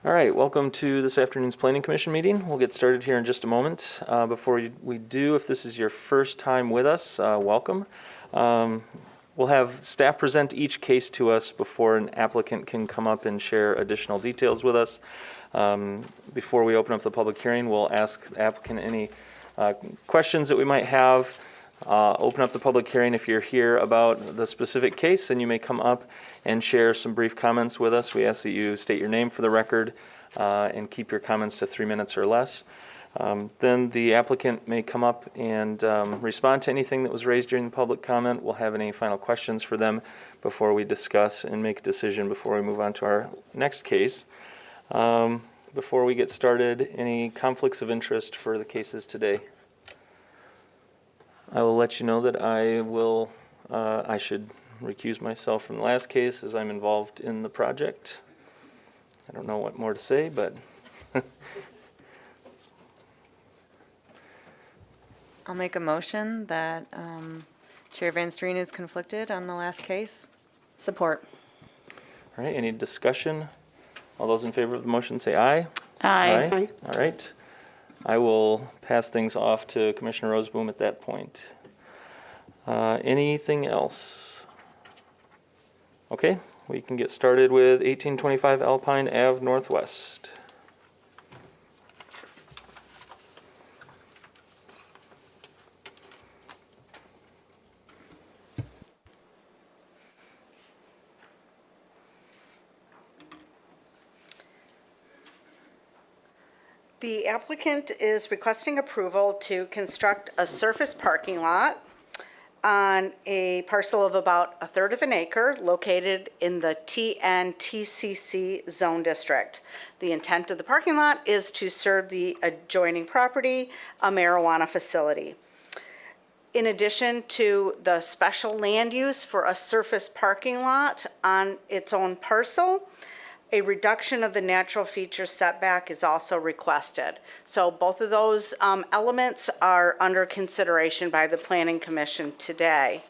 All right, welcome to this afternoon's Planning Commission meeting. We'll get started here in just a moment. Before we do, if this is your first time with us, welcome. We'll have staff present each case to us before an applicant can come up and share additional details with us. Before we open up the public hearing, we'll ask the applicant any questions that we might have. Open up the public hearing. If you're here about the specific case, then you may come up and share some brief comments with us. We ask that you state your name for the record and keep your comments to 3 minutes or less. Then the applicant may come up and respond to anything that was raised during the public comment. We'll have any final questions for them before we discuss and make a decision before we move on to our next case. Before we get started, any conflicts of interest for the cases today? I will let you know that I should recuse myself from the last case as I'm involved in the project. I don't know what more to say, but I'll make a motion that Chair Van Strien is conflicted on the last case. Support. all right, any discussion? All those in favor of the motion say aye. Aye. All right. I will pass things off to Commissioner Roseboom at that point. Anything else? Okay, we can get started with 1825 Alpine Ave Northwest. The applicant is requesting approval to construct a surface parking lot on a parcel of about a third of an acre located in the TNTCC zone district. The intent of the parking lot is to serve the adjoining property, a marijuana facility. In addition to the special land use for a surface parking lot on its own parcel, a reduction of the natural feature setback is also requested. So both of those elements are under consideration by the Planning Commission today.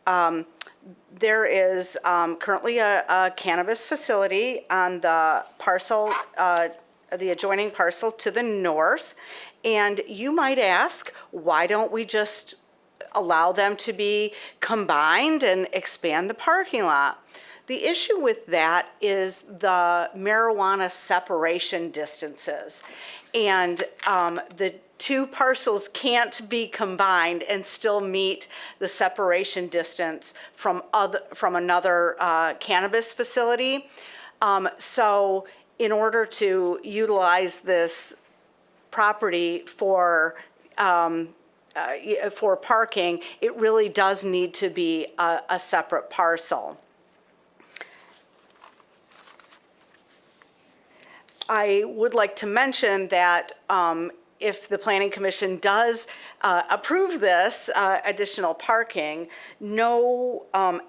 There is currently a cannabis facility on the parcel, the adjoining parcel to the north. And you might ask, why don't we just allow them to be combined and expand the parking lot? The issue with that is the marijuana separation distances. And the two parcels can't be combined and still meet the separation distance from another cannabis facility. So in order to utilize this property for parking, it really does need to be a separate parcel. I would like to mention that if the Planning Commission does approve this additional parking, no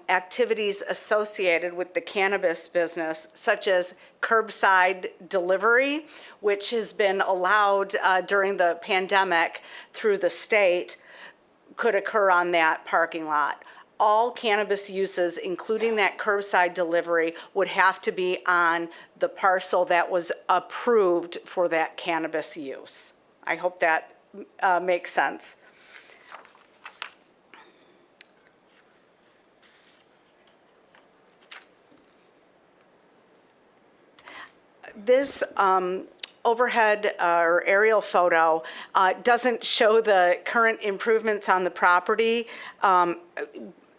activities associated with the cannabis business, such as curbside delivery, which has been allowed during the pandemic through the state, could occur on that parking lot. All cannabis uses, including that curbside delivery, would have to be on the parcel that was approved for that cannabis use. I hope that makes sense. This overhead or aerial photo doesn't show the current improvements on the property, on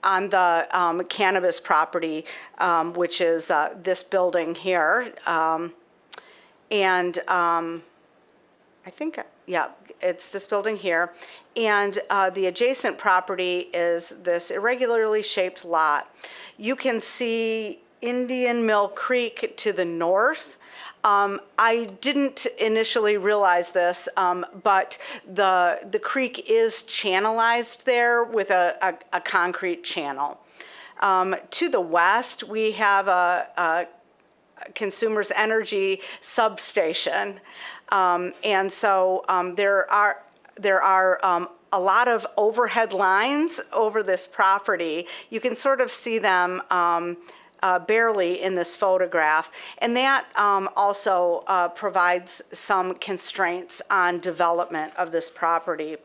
the cannabis property, which is this building here. I think, yeah, it's this building here. And the adjacent property is this irregularly shaped lot. You can see Indian Mill Creek to the north. I didn't initially realize this, but the creek is channelized there with a concrete channel. To the west, we have a Consumers Energy substation. And so there are a lot of overhead lines over this property. You can sort of see them barely in this photograph. And that also provides some constraints on development of this property.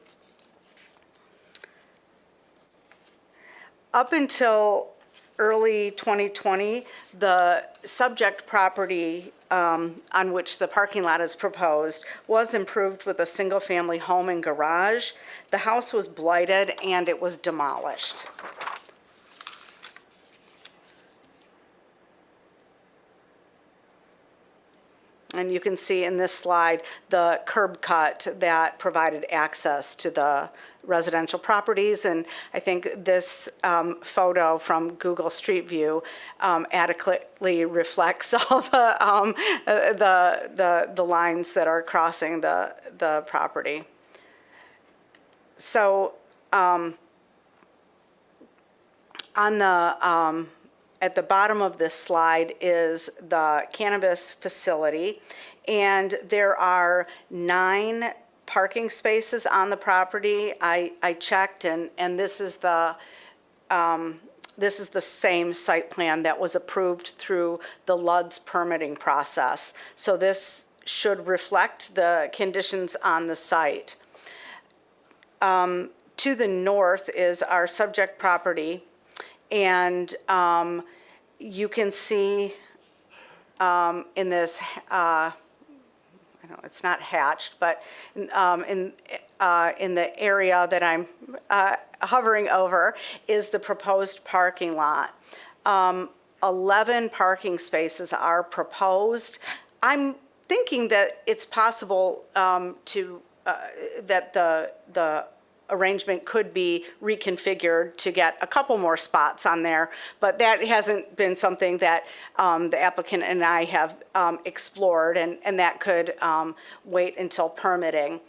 Up until early 2020, the subject property on which the parking lot is proposed was improved with a single-family home and garage. The house was blighted and it was demolished. And you can see in this slide the curb cut that provided access to the residential properties. And I think this photo from Google Street View adequately reflects all the lines that are crossing the property. So on the at the bottom of this slide is the cannabis facility, and there are 9 parking spaces on the property. I checked, and this is the same site plan that was approved through the LUD's permitting process. So this should reflect the conditions on the site. To the north is our subject property, and you can see in this, I know it's not hatched, but in the area that I'm hovering over is the proposed parking lot. 11 parking spaces are proposed. I'm thinking that it's possible that the arrangement could be reconfigured to get a couple more spots on there, but that hasn't been something that the applicant and I have explored, and that could wait until permitting.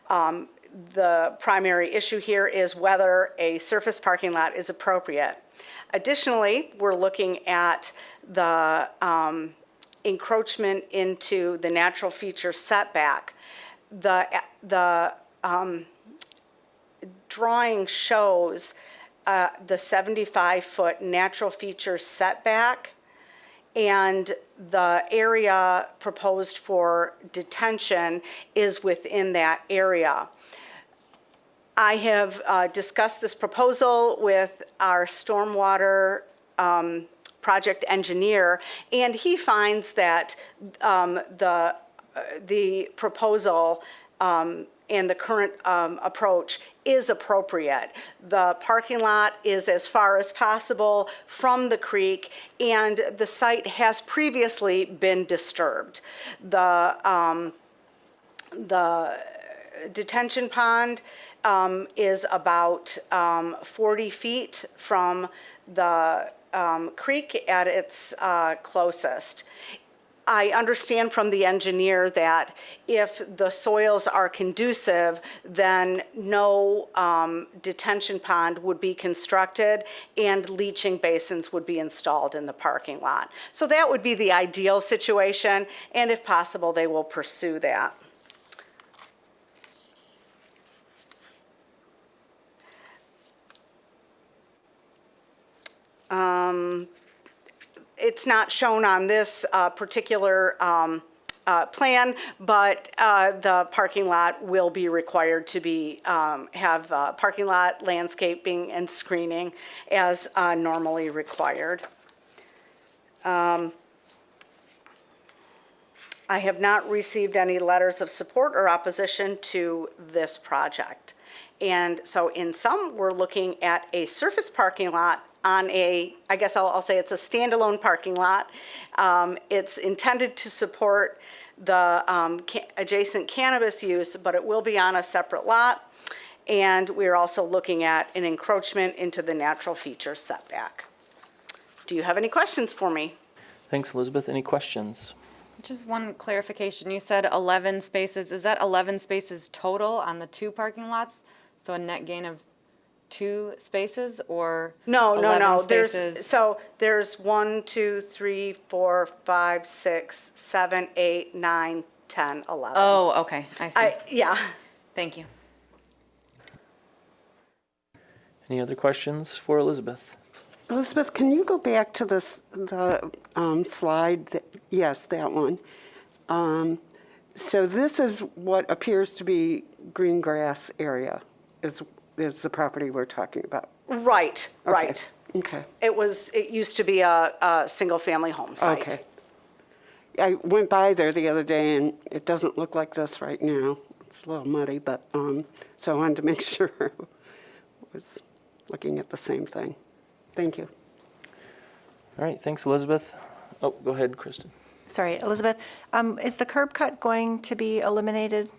The primary issue here is whether a surface parking lot is appropriate. Additionally, we're looking at the encroachment into the natural feature setback. The drawing shows the 75-foot natural feature setback, and the area proposed for detention is within that area. I have discussed this proposal with our stormwater project engineer, and he finds that the proposal and the current approach is appropriate. The parking lot is as far as possible from the creek, and the site has previously been disturbed. The detention pond is about 40 feet from the creek at its closest. I understand from the engineer that if the soils are conducive, then no detention pond would be constructed and leaching basins would be installed in the parking lot. So that would be the ideal situation, and if possible, they will pursue that. It's not shown on this particular plan, but the parking lot will be required to be have parking lot landscaping and screening as normally required. I have not received any letters of support or opposition to this project. And so in sum, we're looking at a surface parking lot on I guess I'll say it's a standalone parking lot. It's intended to support the adjacent cannabis use, but it will be on a separate lot. And we're also looking at an encroachment into the natural feature setback. Do you have any questions for me? Thanks, Elizabeth. Any questions? Just one clarification. You said 11 spaces. Is that 11 spaces total on the 2 parking lots? So a net gain of 2 spaces, or No. 11 There's 1, 2, 3, 4, 5, 6, 7, 8, 9, 10, 11. Oh, okay. I see. Yeah. Thank you. Any other questions for Elizabeth? Elizabeth, can you go back to the slide? Yes, that one. So this is what appears to be green grass area, is the property we're talking about. Right. Okay. It used to be a single-family home site. Okay. I went by there the other day, and it doesn't look like this right now. It's a little muddy, but, so I wanted to make sure I was looking at the same thing. Thank you. All right, thanks, Elizabeth. Oh, go ahead, Kristen. Sorry, Elizabeth, is the curb cut going to be eliminated?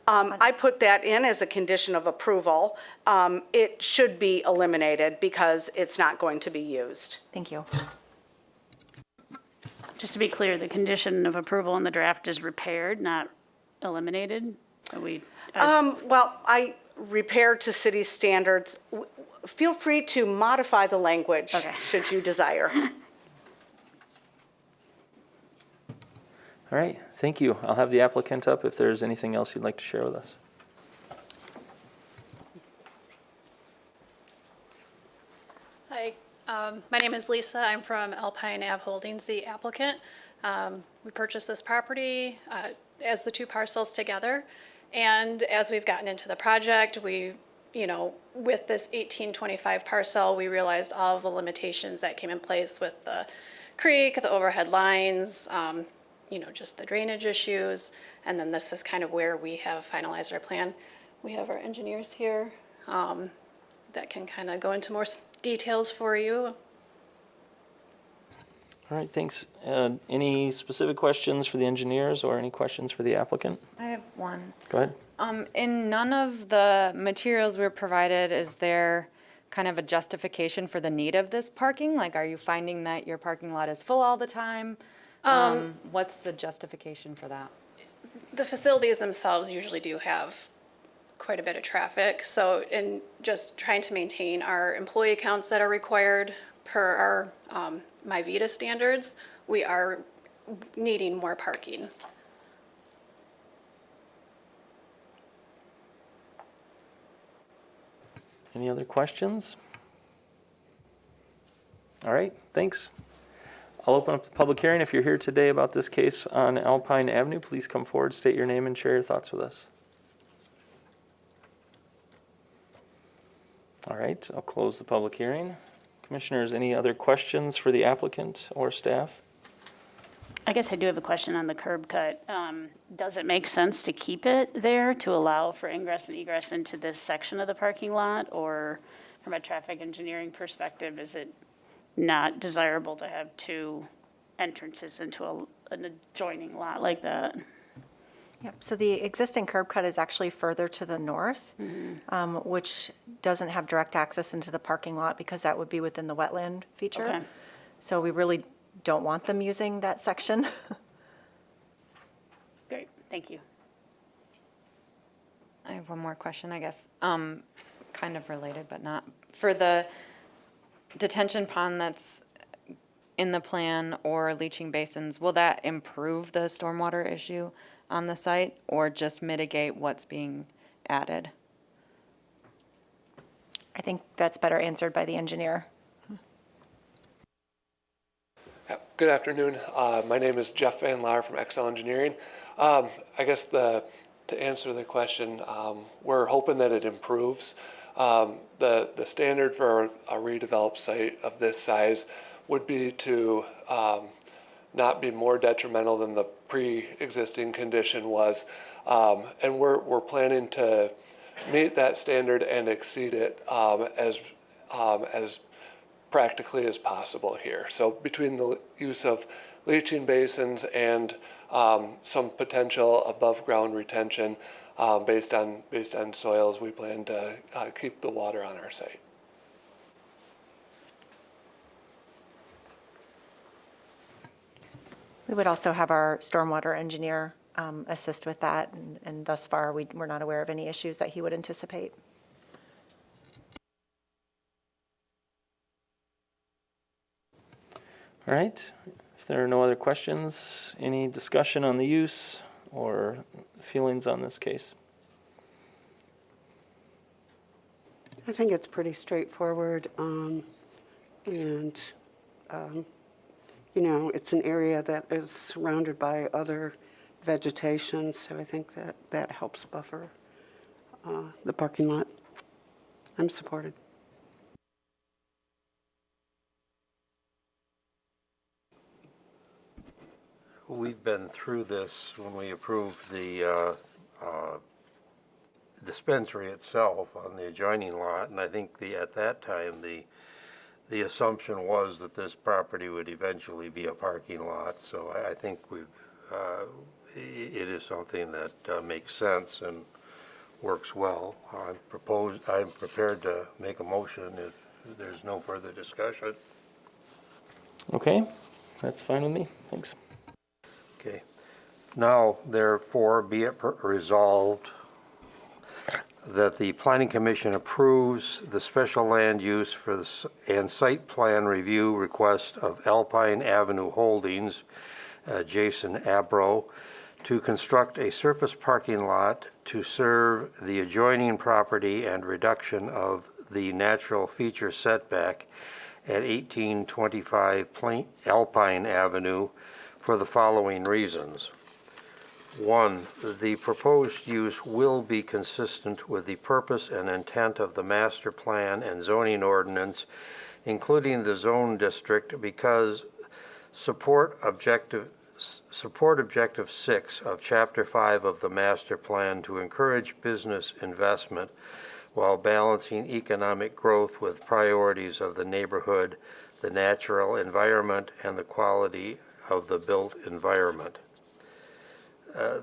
I put that in as a condition of approval. It should be eliminated because it's not going to be used. Thank you. Just to be clear, the condition of approval in the draft is repaired, not eliminated? Are we, Well, I repaired to city standards. Feel free to modify the language Okay. should you desire. All right, thank you. I'll have the applicant up if there's anything else you'd like to share with us. Hi, my name is Lisa. I'm from Alpine Ave Holdings, the applicant. We purchased this property as the two parcels together. And as we've gotten into the project, with this 1825 parcel, we realized all of the limitations that came in place with the creek, the overhead lines, just the drainage issues. And then this is kind of where we have finalized our plan. We have our engineers here that can kind of go into more details for you. All right, thanks. Any specific questions for the engineers or any questions for the applicant? I have one. Go ahead. In none of the materials we were provided, is there kind of a justification for the need of this parking? Like, are you finding that your parking lot is full all the time? What's the justification for that? The facilities themselves usually do have quite a bit of traffic. So in just trying to maintain our employee counts that are required per our MyVita standards, we are needing more parking. Any other questions? All right, thanks. I'll open up the public hearing. If you're here today about this case on Alpine Avenue, please come forward, state your name, and share your thoughts with us. All right, I'll close the public hearing. Commissioners, any other questions for the applicant or staff? I guess I do have a question on the curb cut. Does it make sense to keep it there to allow for ingress and egress into this section of the parking lot? Or from a traffic engineering perspective, is it not desirable to have two entrances into an adjoining lot like that? Yep, so the existing curb cut is actually further to the north, which doesn't have direct access into the parking lot because that would be within the wetland feature. Okay. So we really don't want them using that section. Great, thank you. I have one more question, I guess. Kind of related, but not. For the detention pond that's in the plan or leaching basins, will that improve the stormwater issue on the site or just mitigate what's being added? I think that's better answered by the engineer. Good afternoon. My name is Jeff Van Laar from Excel Engineering. I guess to answer the question, we're hoping that it improves. The standard for a redeveloped site of this size would be to not be more detrimental than the pre-existing condition was. And we're planning to meet that standard and exceed it as practically as possible here. So between the use of leaching basins and some potential above ground retention based on soils, we plan to keep the water on our site. We would also have our stormwater engineer assist with that, and thus far, we're not aware of any issues that he would anticipate. All right, if there are no other questions, any discussion on the use or feelings on this case? I think it's pretty straightforward, it's an area that is surrounded by other vegetation, so I think that helps buffer the parking lot. I'm supported. We've been through this when we approved the dispensary itself on the adjoining lot, and I think at that time, the the assumption was that this property would eventually be a parking lot, so I think it is something that makes sense and works well. I'm prepared to make a motion if there's no further discussion. Okay, that's fine with me. Thanks. Okay. Now, therefore, be it resolved that the Planning Commission approves the special land use for the and site plan review request of Alpine Avenue Holdings, Jason Abro, to construct a surface parking lot to serve the adjoining property and reduction of the natural feature setback at 1825 Alpine Avenue for the following reasons. 1, the proposed use will be consistent with the purpose and intent of the master plan and zoning ordinance, including the zone district, because support objective 6 of Chapter 5 of the master plan to encourage business investment while balancing economic growth with priorities of the neighborhood, the natural environment, and the quality of the built environment.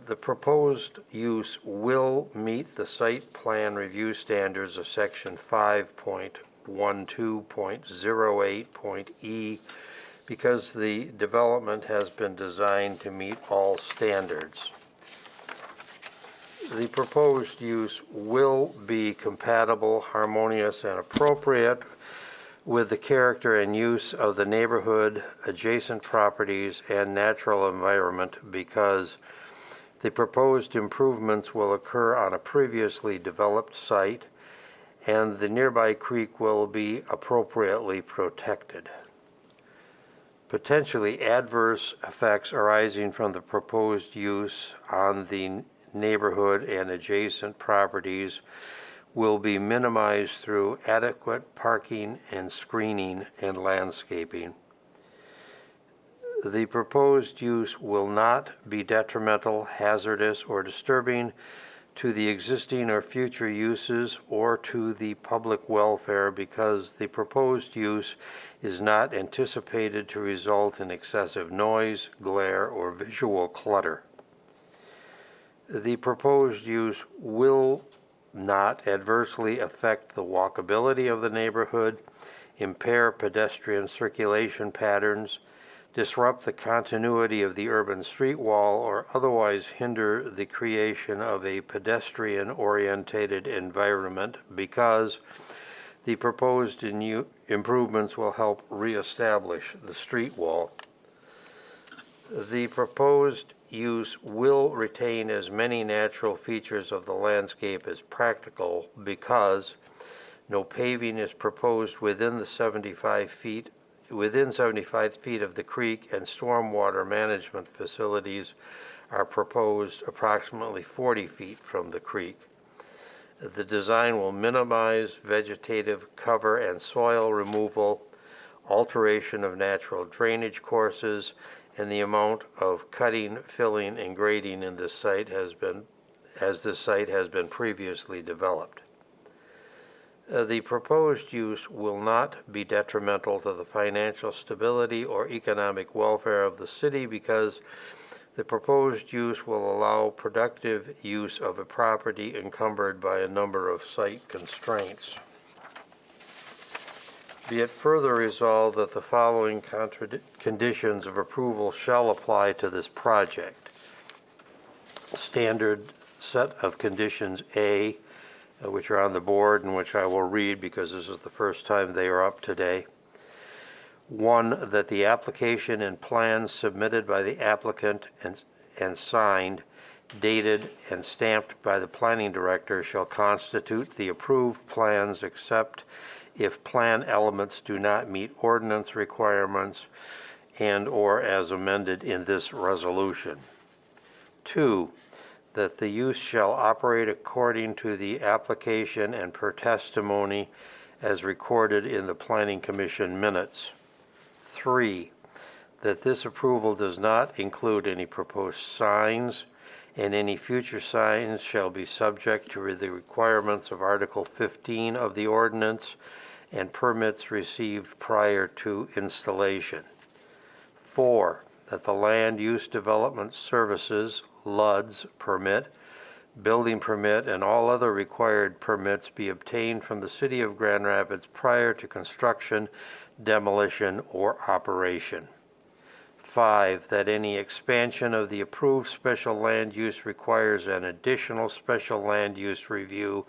The proposed use will meet the site plan review standards of Section 5.12.08.E because the development has been designed to meet all standards. The proposed use will be compatible, harmonious, and appropriate with the character and use of the neighborhood, adjacent properties, and natural environment because the proposed improvements will occur on a previously developed site, and the nearby creek will be appropriately protected. Potentially adverse effects arising from the proposed use on the neighborhood and adjacent properties will be minimized through adequate parking and screening and landscaping. The proposed use will not be detrimental, hazardous, or disturbing to the existing or future uses or to the public welfare because the proposed use is not anticipated to result in excessive noise, glare, or visual clutter. The proposed use will not adversely affect the walkability of the neighborhood, impair pedestrian circulation patterns, disrupt the continuity of the urban street wall, or otherwise hinder the creation of a pedestrian-oriented environment because the proposed improvements will help reestablish the street wall. The proposed use will retain as many natural features of the landscape as practical because no paving is proposed within 75 feet of the creek, and stormwater management facilities are proposed approximately 40 feet from the creek. The design will minimize vegetative cover and soil removal, alteration of natural drainage courses, and the amount of cutting, filling, and grading in this site has been previously developed. The proposed use will not be detrimental to the financial stability or economic welfare of the city because the proposed use will allow productive use of a property encumbered by a number of site constraints. Be it further resolved that the following conditions of approval shall apply to this project. Standard set of conditions A, which are on the board and which I will read because this is the first time they are up today. 1, that the application and plans submitted by the applicant and signed, dated, and stamped by the planning director shall constitute the approved plans except if plan elements do not meet ordinance requirements and or as amended in this resolution. 2, that the use shall operate according to the application and per testimony as recorded in the Planning Commission minutes. 3, that this approval does not include any proposed signs, and any future signs shall be subject to the requirements of Article 15 of the ordinance and permits received prior to installation. 4, that the Land Use Development Services, LUDS permit, building permit, and all other required permits be obtained from the City of Grand Rapids prior to construction, demolition, or operation. 5, that any expansion of the approved special land use requires an additional special land use review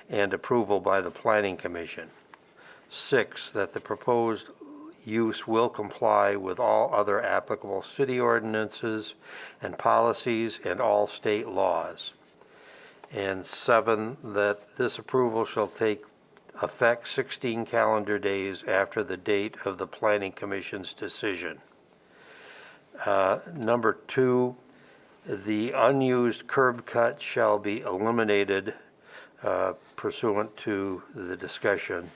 and approval by the Planning Commission. 6, that the proposed use will comply with all other applicable city ordinances and policies and all state laws. And 7, that this approval shall take effect 16 calendar days after the date of the Planning Commission's decision. Number 2, the unused curb cut shall be eliminated pursuant to the discussion.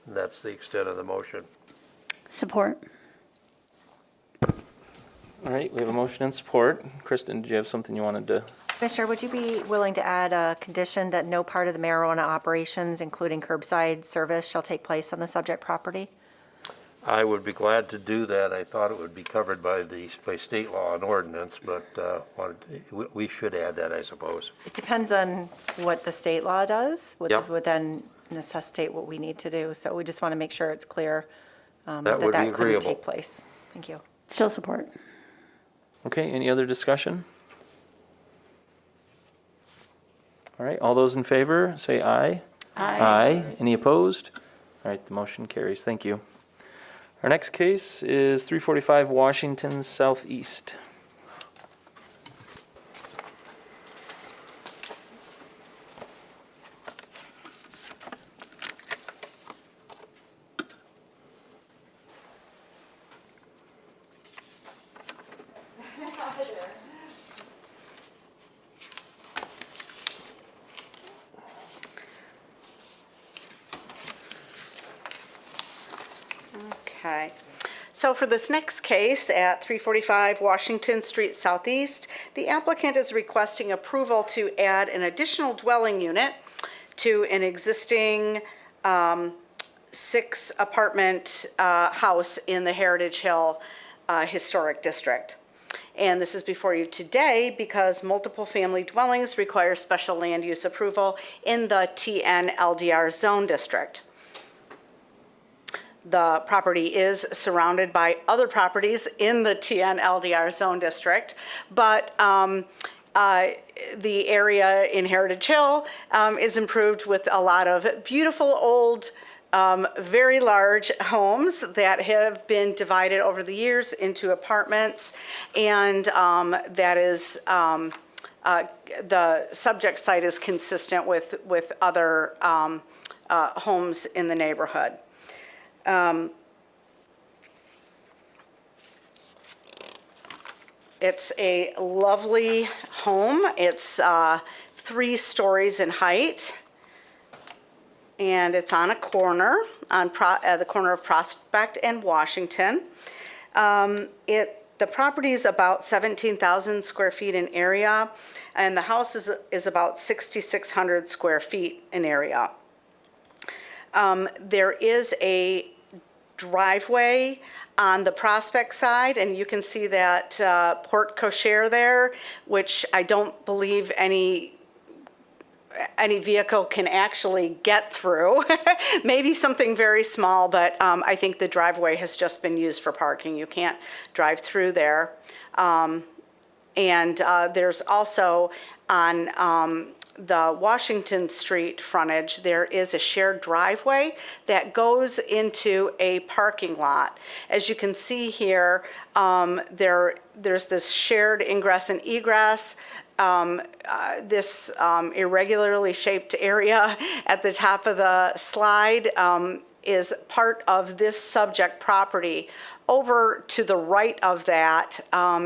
That's the extent of the motion. Support. All right, we have a motion and support. Kristen, did you have something you wanted to? Commissioner, would you be willing to add a condition that no part of the marijuana operations, including curbside service, shall take place on the subject property? I would be glad to do that. I thought it would be covered by state law and ordinance, but we should add that, I suppose. It depends on what the state law does, which Yep. would then necessitate what we need to do. So we just want to make sure it's clear That that would be that couldn't agreeable. take place. Thank you. Still support. Okay, any other discussion? All right, all those in favor, say aye. Aye. Any opposed? All right, the motion carries. Thank you. Our next case is 345 Washington Southeast. Okay. So for this next case at 345 Washington Street Southeast, the applicant is requesting approval to add an additional dwelling unit to an existing 6-apartment house in the Heritage Hill Historic District. And this is before you today because multiple family dwellings require special land use approval in the TN LDR zone district. The property is surrounded by other properties in the TN LDR zone district, but the area in Heritage Hill is improved with a lot of beautiful old, very large homes that have been divided over the years into apartments, and that is the subject site is consistent with other homes in the neighborhood. It's a lovely home. It's 3 stories in height, and it's on a corner, on the corner of Prospect and Washington. The property is about 17,000 square feet in area, and the house is about 6,600 square feet in area. There is a driveway on the Prospect side, and you can see that porte cochere there, which I don't believe any vehicle can actually get through. Maybe something very small, but I think the driveway has just been used for parking. You can't drive through there. And there's also on the Washington Street frontage, there is a shared driveway that goes into a parking lot. As you can see here, there's this shared ingress and egress. This irregularly shaped area at the top of the slide is part of this subject property. Over to the right of that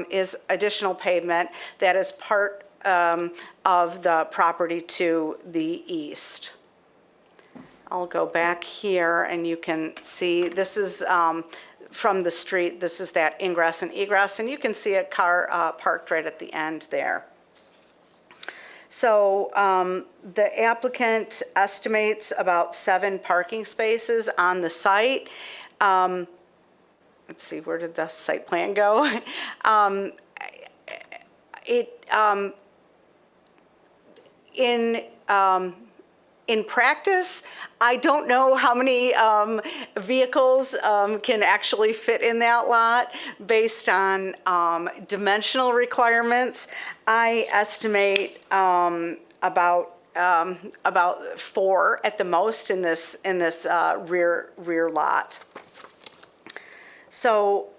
is additional pavement that is part of the property to the east. I'll go back here and you can see this is from the street. This is that ingress and egress, and you can see a car parked right at the end there. So the applicant estimates about 7 parking spaces on the site. Let's see, where did the site plan go? In practice, I don't know how many vehicles can actually fit in that lot based on dimensional requirements. I estimate about 4 at the most in this rear lot. So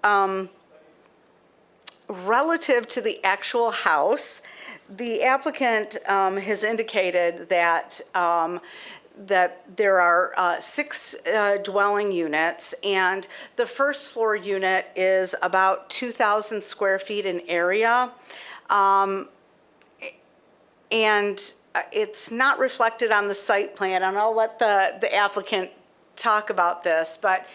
relative to the actual house, the applicant has indicated that that there are 6 dwelling units, and the first floor unit is about 2,000 square feet in area. And it's not reflected on the site plan, and I'll let the applicant talk about this, but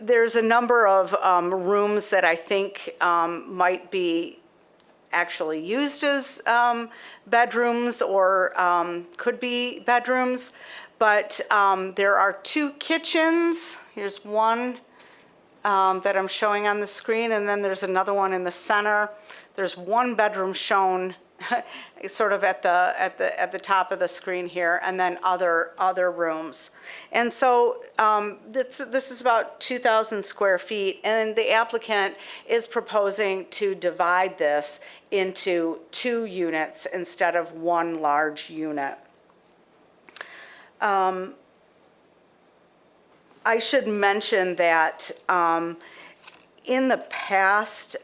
there's a number of rooms that I think might be actually used as bedrooms or could be bedrooms, but there are 2 kitchens. Here's one that I'm showing on the screen, and then there's another one in the center. There's 1 bedroom shown sort of at the top of the screen here, and then other rooms. And so this is about 2,000 square feet, and the applicant is proposing to divide this into 2 units instead of 1 large unit. I should mention that in the past,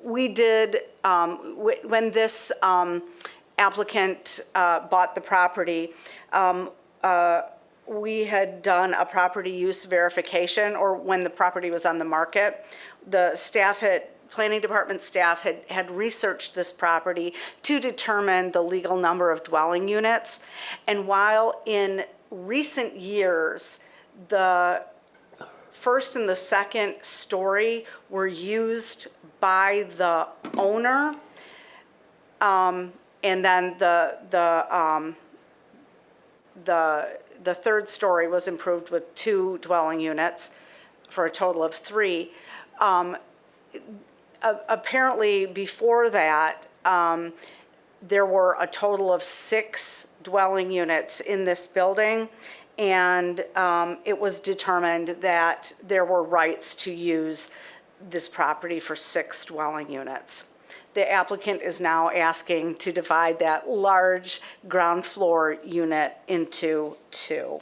we did, when this applicant bought the property, we had done a property use verification, or when the property was on the market, the planning department staff had researched this property to determine the legal number of dwelling units. And while in recent years, the first and the second story were used by the owner, and then the third story was improved with 2 dwelling units for a total of 3. Apparently, before that, there were a total of 6 dwelling units in this building, and it was determined that there were rights to use this property for 6 dwelling units. The applicant is now asking to divide that large ground floor unit into 2.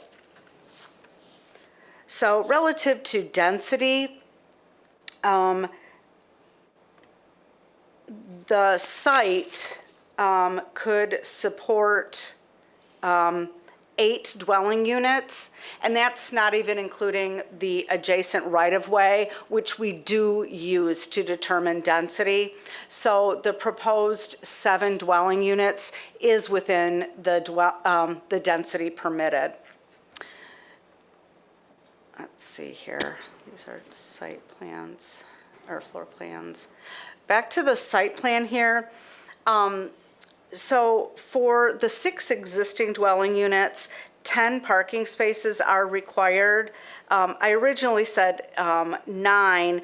So relative to density, the site could support 8 dwelling units, and that's not even including the adjacent right-of-way, which we do use to determine density. So the proposed 7 dwelling units is within the density permitted. Let's see here. These are site plans, or floor plans. Back to the site plan here. So for the 6 existing dwelling units, 10 parking spaces are required. I originally said 9,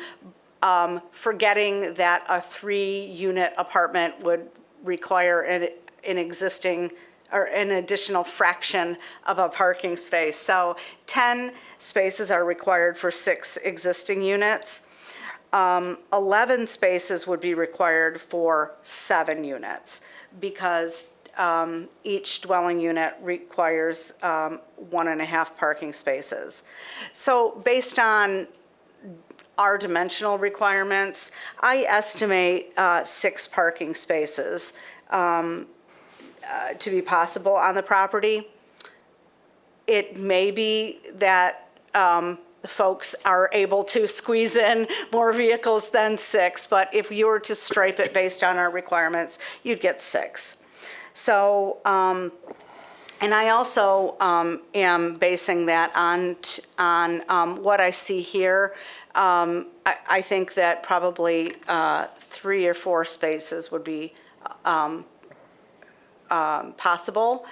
forgetting that a 3-unit apartment would require an existing or an additional fraction of a parking space. So 10 spaces are required for 6 existing units. 11 spaces would be required for 7 units, because each dwelling unit requires 1.5 parking spaces. So based on our dimensional requirements, I estimate 6 parking spaces to be possible on the property. It may be that folks are able to squeeze in more vehicles than 6, but if you were to stripe it based on our requirements, you'd get 6. So, and I also am basing that on what I see here I think that probably 3 or 4 spaces would be possible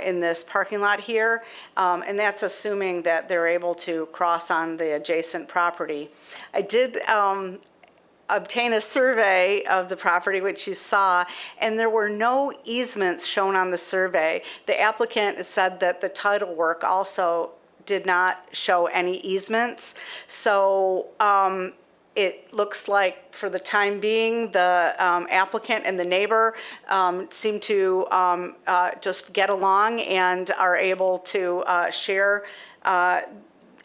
in this parking lot here. And that's assuming that they're able to cross on the adjacent property. I did obtain a survey of the property, which you saw, and there were no easements shown on the survey. The applicant said that the title work also did not show any easements. So it looks like for the time being, the applicant and the neighbor seem to just get along and are able to share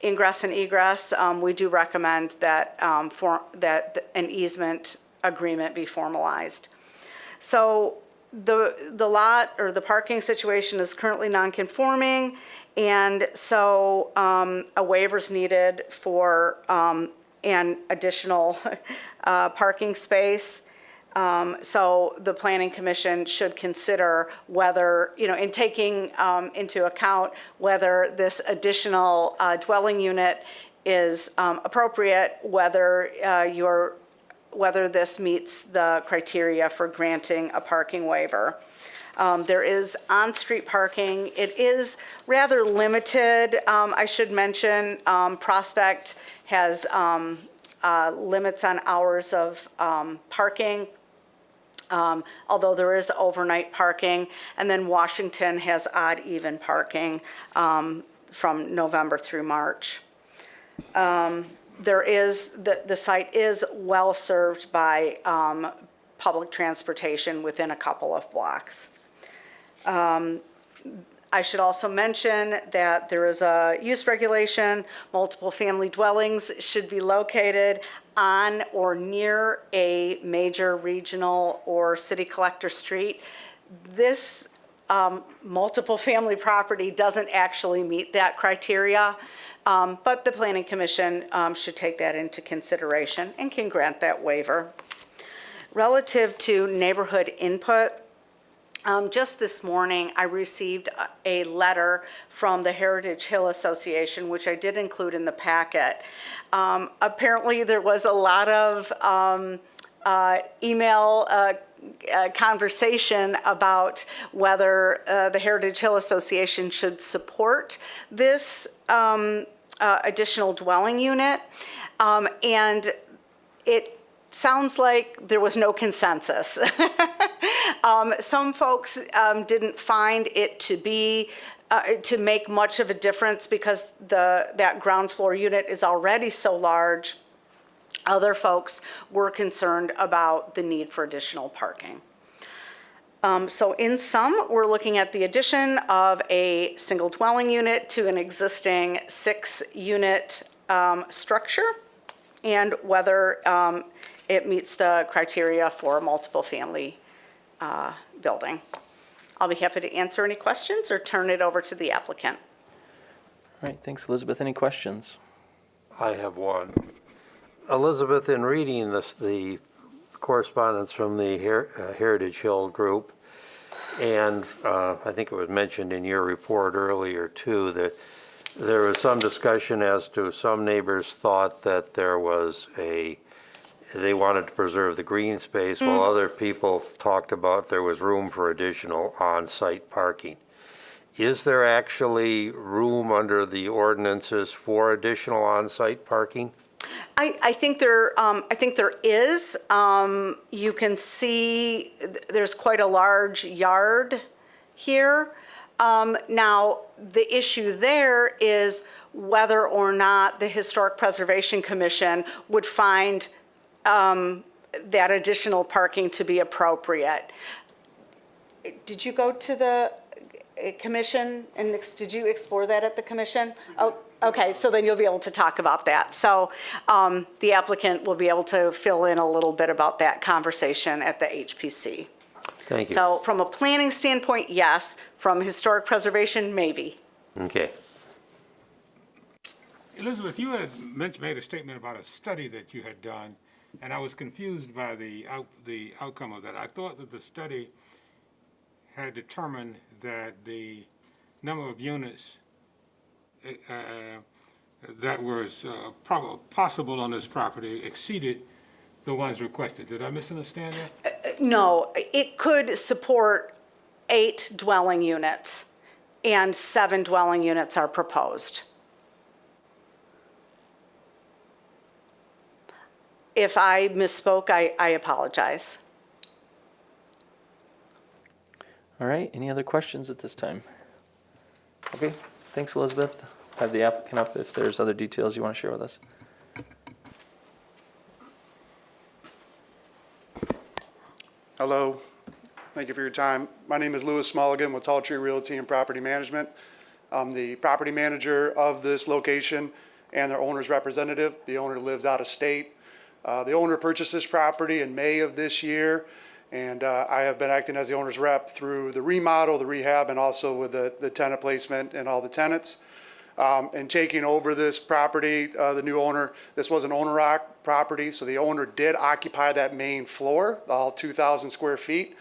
ingress and egress. We do recommend that that an easement agreement be formalized. So the lot or the parking situation is currently non-conforming, and so a waiver is needed for an additional parking space. So the Planning Commission should consider whether, in taking into account whether this additional dwelling unit is appropriate, whether this meets the criteria for granting a parking waiver. There is on-street parking. It is rather limited. I should mention Prospect has limits on hours of parking, although there is overnight parking. And then Washington has odd-even parking from November through March. The site is well-served by public transportation within a couple of blocks. I should also mention that there is a use regulation. Multiple family dwellings should be located on or near a major regional or city collector street. This multiple family property doesn't actually meet that criteria, but the Planning Commission should take that into consideration and can grant that waiver. Relative to neighborhood input, just this morning, I received a letter from the Heritage Hill Association, which I did include in the packet. Apparently, there was a lot of email conversation about whether the Heritage Hill Association should support this additional dwelling unit. And it sounds like there was no consensus. Some folks didn't find it to be to make much of a difference because that ground floor unit is already so large. Other folks were concerned about the need for additional parking. So in sum, we're looking at the addition of a single dwelling unit to an existing 6-unit structure, and whether it meets the criteria for a multiple family building. I'll be happy to answer any questions or turn it over to the applicant. All right, thanks, Elizabeth. Any questions? I have one. Elizabeth, in reading the correspondence from the Heritage Hill Group, and I think it was mentioned in your report earlier too, that there was some discussion as to some neighbors thought that they wanted to preserve the green space, while other people talked about there was room for additional on-site parking. Is there actually room under the ordinances for additional on-site parking? I think there is. You can see there's quite a large yard here. Now, the issue there is whether or not the Historic Preservation Commission would find that additional parking to be appropriate. Did you go to the commission and did you explore that at the commission? Oh, okay, so then you'll be able to talk about that. So the applicant will be able to fill in a little bit about that conversation at the HPC. Thank you. So from a planning standpoint, yes. From historic preservation, maybe. Okay. Elizabeth, you had made a statement about a study that you had done, and I was confused by the outcome of that. I thought that the study had determined that the number of units that was possible on this property exceeded the ones requested. Did I misunderstand that? No, it could support 8 dwelling units, and 7 dwelling units are proposed. If I misspoke, I apologize. All right, any other questions at this time? Okay, thanks, Elizabeth. Have the applicant up if there's other details you want to share with us. Hello, thank you for your time. My name is Louis Mulligan with Tall Tree Realty and Property Management. I'm the property manager of this location and their owner's representative. The owner lives out of state. The owner purchased this property in May of this year, and I have been acting as the owner's rep through the remodel, the rehab, and also with the tenant placement and all the tenants. And taking over this property, the new owner, this was an owner-occ property, so the owner did occupy that main floor, all 2,000 square feet.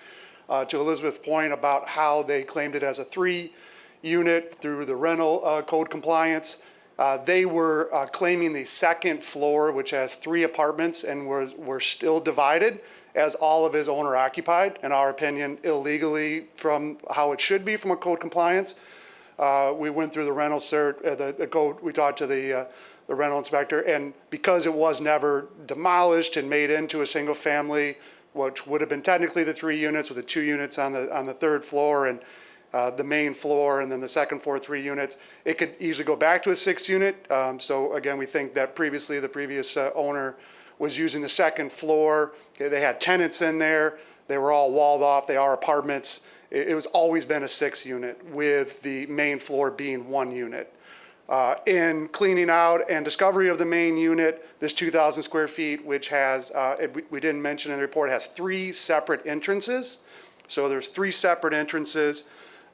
To Elizabeth's point about how they claimed it as a 3-unit through the rental code compliance, they were claiming the second floor, which has 3 apartments and were still divided, as all of his owner occupied, in our opinion, illegally from how it should be from a code compliance. We went through the rental cert, the code, we talked to the rental inspector, and because it was never demolished and made into a single family, which would have been technically the 3 units with the 2 units on the 3rd floor and the main floor, and then the 2nd floor 3 units, it could easily go back to a 6 unit. So again, we think that previously the previous owner was using the 2nd floor. Okay, they had tenants in there. They were all walled off. They are apartments. It was always been a 6 unit with the main floor being 1 unit. In cleaning out and discovery of the main unit, this 2,000 square feet, which has, we didn't mention in the report, has 3 separate entrances. So there's 3 separate entrances.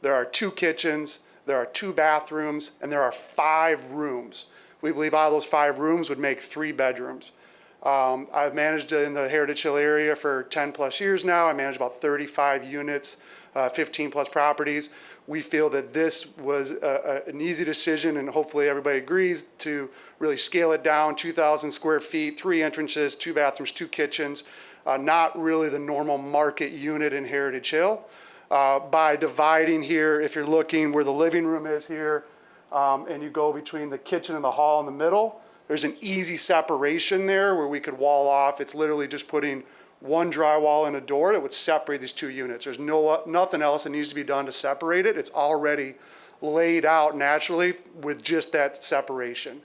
There are 2 kitchens, there are 2 bathrooms, and there are 5 rooms. We believe out of those 5 rooms would make 3 bedrooms. I've managed in the Heritage Hill area for 10 plus years now. I manage about 35 units, 15 plus properties. We feel that this was an easy decision, and hopefully everybody agrees, to really scale it down, 2,000 square feet, 3 entrances, 2 bathrooms, 2 kitchens, not really the normal market unit in Heritage Hill. By dividing here, if you're looking where the living room is here, and you go between the kitchen and the hall in the middle, there's an easy separation there where we could wall off. It's literally just putting 1 drywall and a door that would separate these 2 units. There's nothing else that needs to be done to separate it. It's already laid out naturally with just that separation.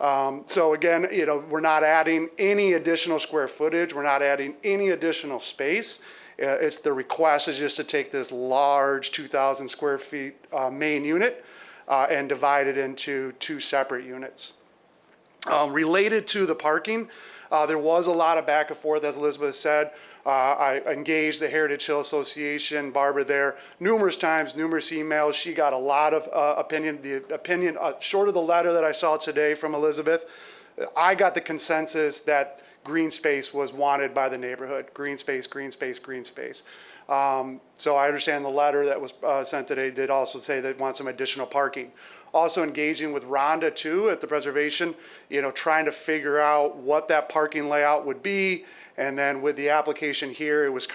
So again, we're not adding any additional square footage. We're not adding any additional space. It's the request is just to take this large 2,000 square feet main unit and divide it into 2 separate units. Related to the parking, there was a lot of back and forth, as Elizabeth said. I engaged the Heritage Hill Association, Barbara there, numerous times, numerous emails. She got a lot of opinion. The opinion, short of the letter that I saw today from Elizabeth, I got the consensus that green space was wanted by the neighborhood. Green space, green space, green space. So I understand the letter that was sent today did also say they want some additional parking. Also engaging with Rhonda too at the preservation, trying to figure out what that parking layout would be. And then with the application here, it was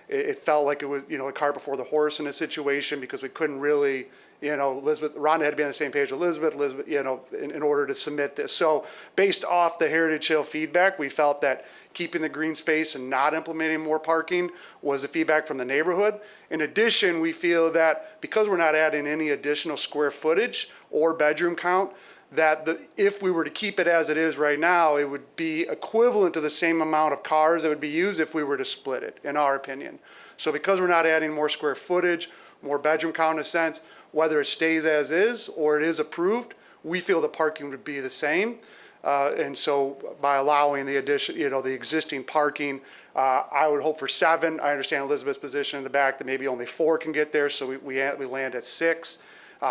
it felt like it was, the cart before the horse in a situation, because we couldn't really, Rhonda had to be on the same page with Elizabeth, in order to submit this. So based off the Heritage Hill feedback, we felt that keeping the green space and not implementing more parking was the feedback from the neighborhood. In addition, we feel that because we're not adding any additional square footage or bedroom count, that if we were to keep it as it is right now, it would be equivalent to the same amount of cars that would be used if we were to split it, in our opinion. So because we're not adding more square footage, more bedroom count in a sense, whether it stays as is or it is approved, we feel the parking would be the same. And so by allowing the addition, the existing parking, I would hope for 7. I understand Elizabeth's position in the back that maybe only 4 can get there, so we land at 6.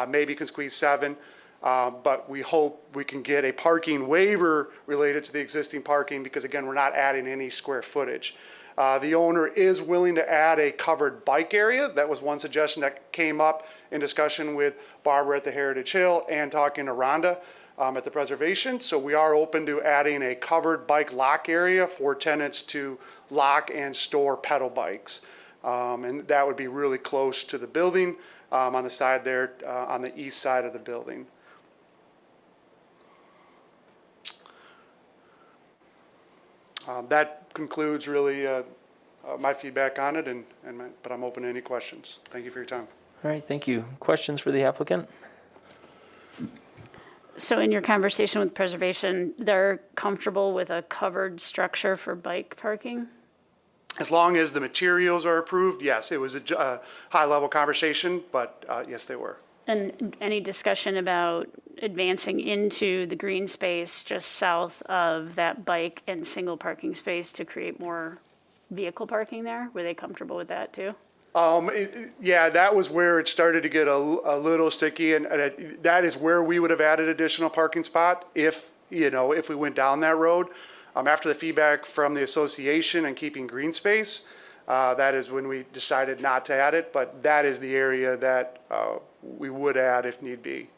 Maybe can squeeze 7. But we hope we can get a parking waiver related to the existing parking, because again, we're not adding any square footage. The owner is willing to add a covered bike area. That was one suggestion that came up in discussion with Barbara at the Heritage Hill and talking to Rhonda. at the preservation. So we are open to adding a covered bike lock area for tenants to lock and store pedal bikes. And that would be really close to the building on the side there, on the east side of the building. That concludes really my feedback on it, but I'm open to any questions. Thank you for your time. All right, thank you. Questions for the applicant? So in your conversation with preservation, they're comfortable with a covered structure for bike parking? As long as the materials are approved, yes, it was a high-level conversation, but yes, they were. And any discussion about advancing into the green space just south of that bike and single parking space to create more vehicle parking there? Were they comfortable with that too? Yeah, that was where it started to get a little sticky, and that is where we would have added additional parking spot if we went down that road. After the feedback from the association and keeping green space, that is when we decided not to add it, but that is the area that we would add if need be.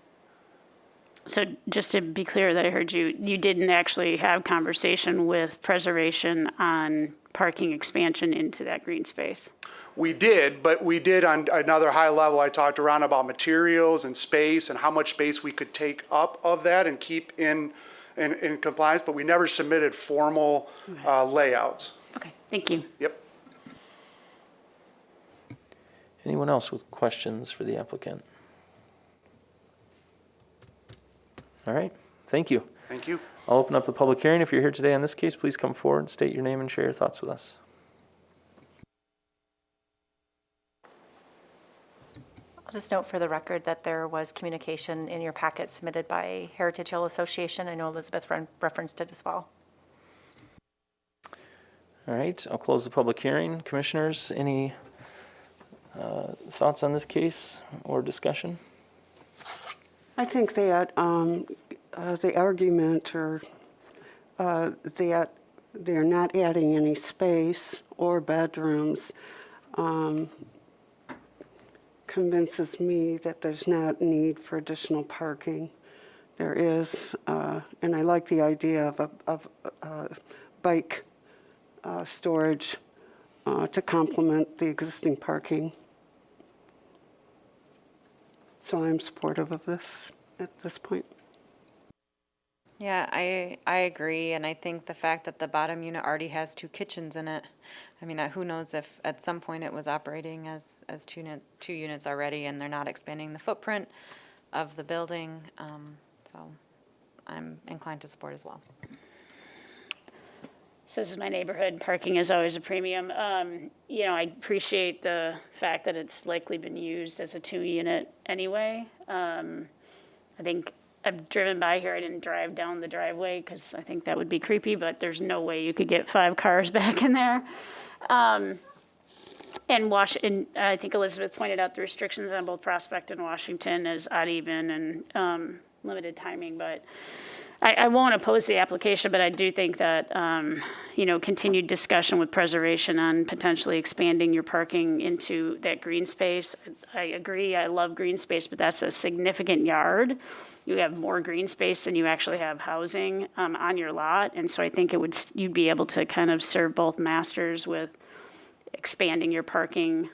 So just to be clear that I heard you, you didn't actually have conversation with preservation on parking expansion into that green space? We did, but we did on another high level. I talked to Ron about materials and space and how much space we could take up of that and keep in compliance, but we never submitted formal layouts. Okay, thank you. Yep. Anyone else with questions for the applicant? All right, thank you. Thank you. I'll open up the public hearing. If you're here today on this case, please come forward, state your name and share your thoughts with us. I'll just note for the record that there was communication in your packet submitted by Heritage Hill Association. I know Elizabeth referenced it as well. All right, I'll close the public hearing. Commissioners, any thoughts on this case or discussion? I think that the argument or that they're not adding any space or bedrooms convinces me that there's not need for additional parking. There is, and I like the idea of bike storage to complement the existing parking. So I'm supportive of this at this point. Yeah, I agree, and I think the fact that the bottom unit already has 2 kitchens in it, I mean, who knows if at some point it was operating as two units already, and they're not expanding the footprint of the building, so I'm inclined to support as well. So this is my neighborhood. Parking is always a premium. I appreciate the fact that it's likely been used as a 2-unit anyway. I think I've driven by here. I didn't drive down the driveway because I think that would be creepy, but there's no way you could get 5 cars back in there. And I think Elizabeth pointed out the restrictions on both Prospect and Washington as odd even and limited timing, but I won't oppose the application, but I do think that, continued discussion with preservation on potentially expanding your parking into that green space. I agree, I love green space, but that's a significant yard. You have more green space than you actually have housing on your lot. And so I think you'd be able to kind of serve both masters with expanding your parking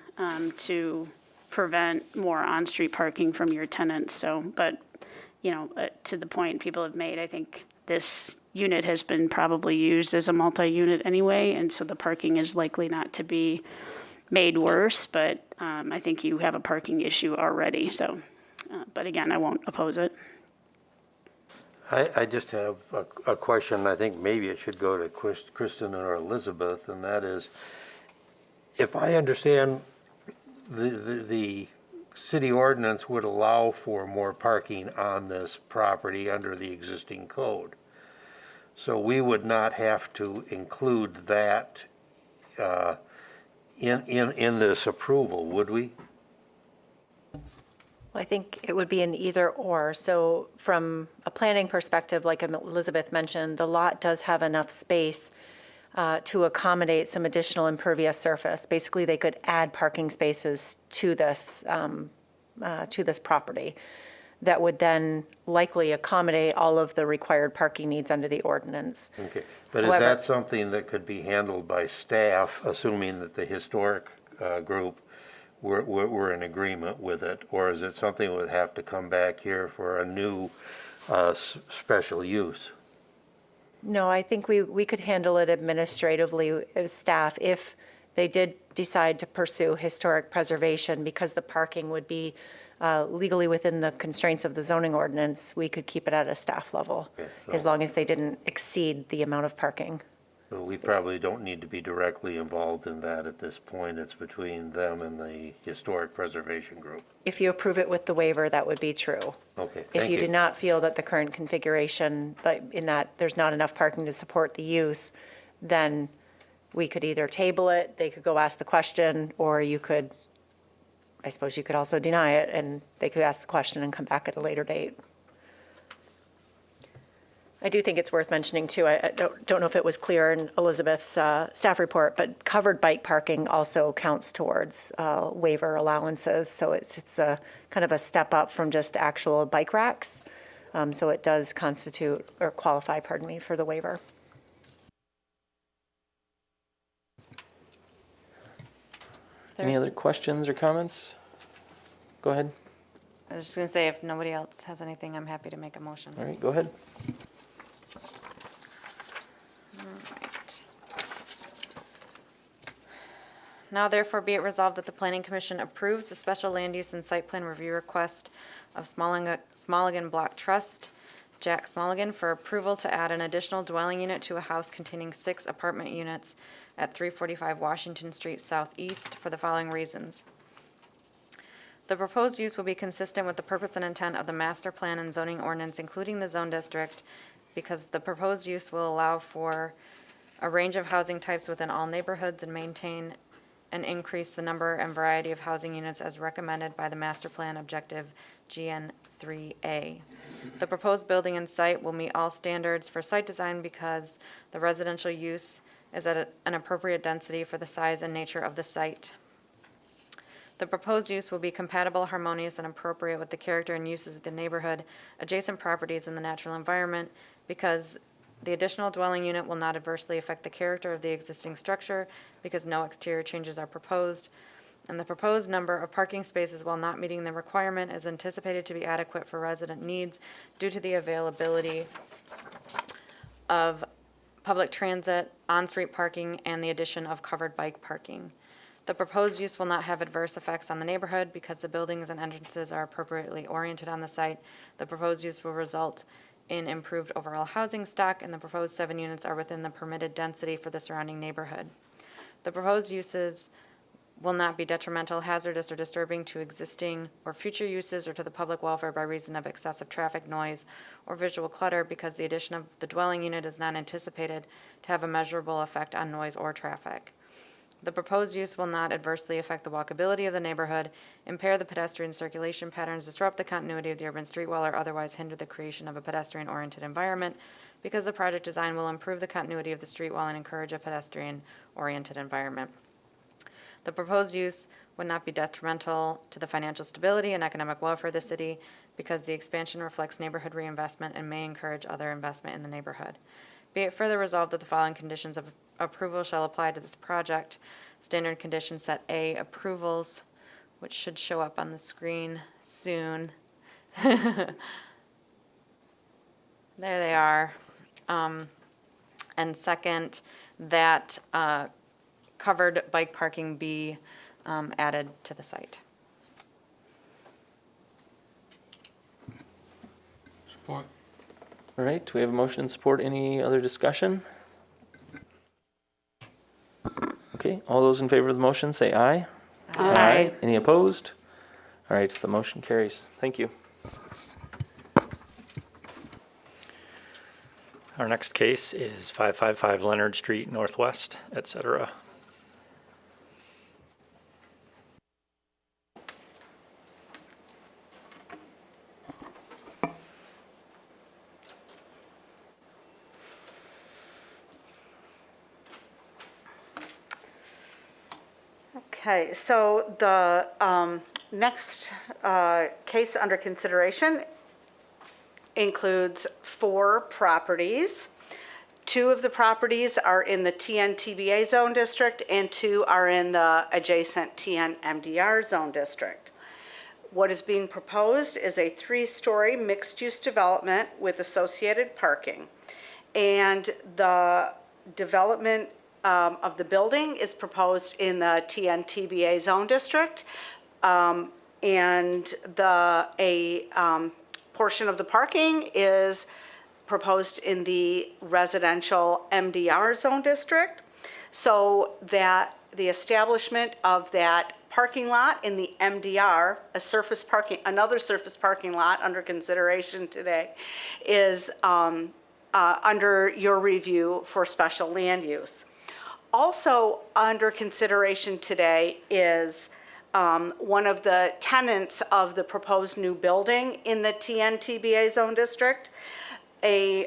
to prevent more on-street parking from your tenants. So, but to the point people have made, I think this unit has been probably used as a multi-unit anyway, and so the parking is likely not to be made worse, but I think you have a parking issue already, so, but again, I won't oppose it. I just have a question. I think maybe it should go to Kristen or Elizabeth, and that is, if I understand the city ordinance would allow for more parking on this property under the existing code. So we would not have to include that in this approval, would we? Well, I think it would be an either or. So from a planning perspective, like Elizabeth mentioned, the lot does have enough space to accommodate some additional impervious surface. Basically, they could add parking spaces to this property. that would then likely accommodate all of the required parking needs under the ordinance. Okay, but is However- that something that could be handled by staff, assuming that the historic group were in agreement with it? Or is it something that would have to come back here for a new special use? No, I think we could handle it administratively as staff if they did decide to pursue historic preservation, because the parking would be legally within the constraints of the zoning ordinance. We could keep it at a staff level, Okay, as so- long as they didn't exceed the amount of parking. So we probably don't need to be directly involved in that at this point. It's between them and the historic preservation group. If you approve it with the waiver, that would be true. Okay, If thank you do you. not feel that the current configuration, like in that there's not enough parking to support the use, then we could either table it, they could go ask the question, or you could, I suppose you could also deny it, and they could ask the question and come back at a later date. I do think it's worth mentioning, too, I don't know if it was clear in Elizabeth's staff report, but covered bike parking also counts towards waiver allowances. So it's a kind of a step up from just actual bike racks. So it does constitute, or qualify, pardon me, for the waiver. Any There's- other questions or comments? Go ahead. I was just gonna say, if nobody else has anything, I'm happy to make a motion. All right, go ahead. Right. Now therefore be it resolved that the Planning Commission approves the special land use and site plan review request of Smulligan Block Trust, Jack Smulligan, for approval to add an additional dwelling unit to a house containing 6 apartment units at 345 Washington Street Southeast for the following reasons. The proposed use will be consistent with the purpose and intent of the master plan and zoning ordinance, including the zone district, because the proposed use will allow for a range of housing types within all neighborhoods and maintain and increase the number and variety of housing units as recommended by the master plan objective GN 3A. The proposed building and site will meet all standards for site design because the residential use is at an appropriate density for the size and nature of the site. The proposed use will be compatible, harmonious, and appropriate with the character and uses of the neighborhood, adjacent properties, and the natural environment, because the additional dwelling unit will not adversely affect the character of the existing structure, because no exterior changes are proposed, and the proposed number of parking spaces, while not meeting the requirement, is anticipated to be adequate for resident needs due to the availability of public transit, on-street parking, and the addition of covered bike parking. The proposed use will not have adverse effects on the neighborhood because the buildings and entrances are appropriately oriented on the site. The proposed use will result in improved overall housing stock, and the proposed 7 units are within the permitted density for the surrounding neighborhood. The proposed uses will not be detrimental, hazardous, or disturbing to existing or future uses or to the public welfare by reason of excessive traffic noise or visual clutter, because the addition of the dwelling unit is not anticipated to have a measurable effect on noise or traffic. The proposed use will not adversely affect the walkability of the neighborhood, impair the pedestrian circulation patterns, disrupt the continuity of the urban street wall, or otherwise hinder the creation of a pedestrian-oriented environment, because the project design will improve the continuity of the street wall and encourage a pedestrian-oriented environment. The proposed use would not be detrimental to the financial stability and economic welfare of the city, because the expansion reflects neighborhood reinvestment and may encourage other investment in the neighborhood. Be it further resolved that the following conditions of approval shall apply to this project. Standard condition set A, approvals, which should show up on the screen soon. There they are. And second, that covered bike parking be added to the site. Support. All right, do we have a motion and support? Any other discussion? Okay, all those in favor of the motion, say aye. Aye. Any opposed? All right, the motion carries. Thank you. Our next case is 555 Leonard Street Northwest, et cetera. Okay. Okay, so the next case under consideration includes 4 properties. 2 of the properties are in the TN-TBA zone district and 2 are in the adjacent TN-MDR zone district. What is being proposed is a 3-story mixed-use development with associated parking. And the development of the building is proposed in the TN-TBA zone district. And portion of the parking is proposed in the residential MDR zone district, so that the establishment of that parking lot in the MDR, another surface parking lot under consideration today, is under your review for special land use. Also under consideration today is one of the tenants of the proposed new building in the TN-TBA zone district, a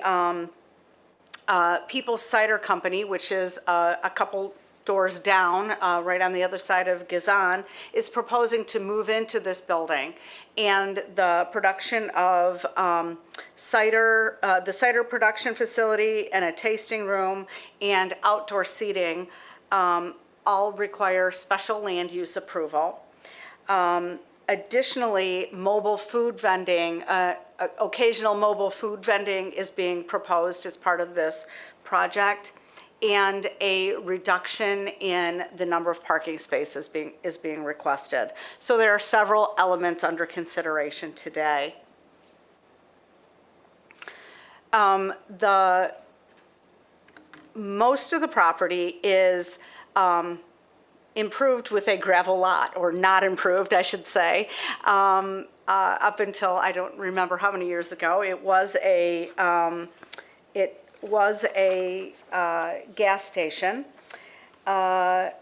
People's Cider Company, which is a couple doors down, right on the other side of Gazan, is proposing to move into this building. And the production of cider, the cider production facility and a tasting room and outdoor seating all require special land use approval. Additionally, mobile food vending, occasional mobile food vending is being proposed as part of this project, and a reduction in the number of parking spaces is being requested. So there are several elements under consideration today. Most of the property is improved with a gravel lot, or not improved, I should say. Up until, I don't remember how many years ago, it was a gas station. And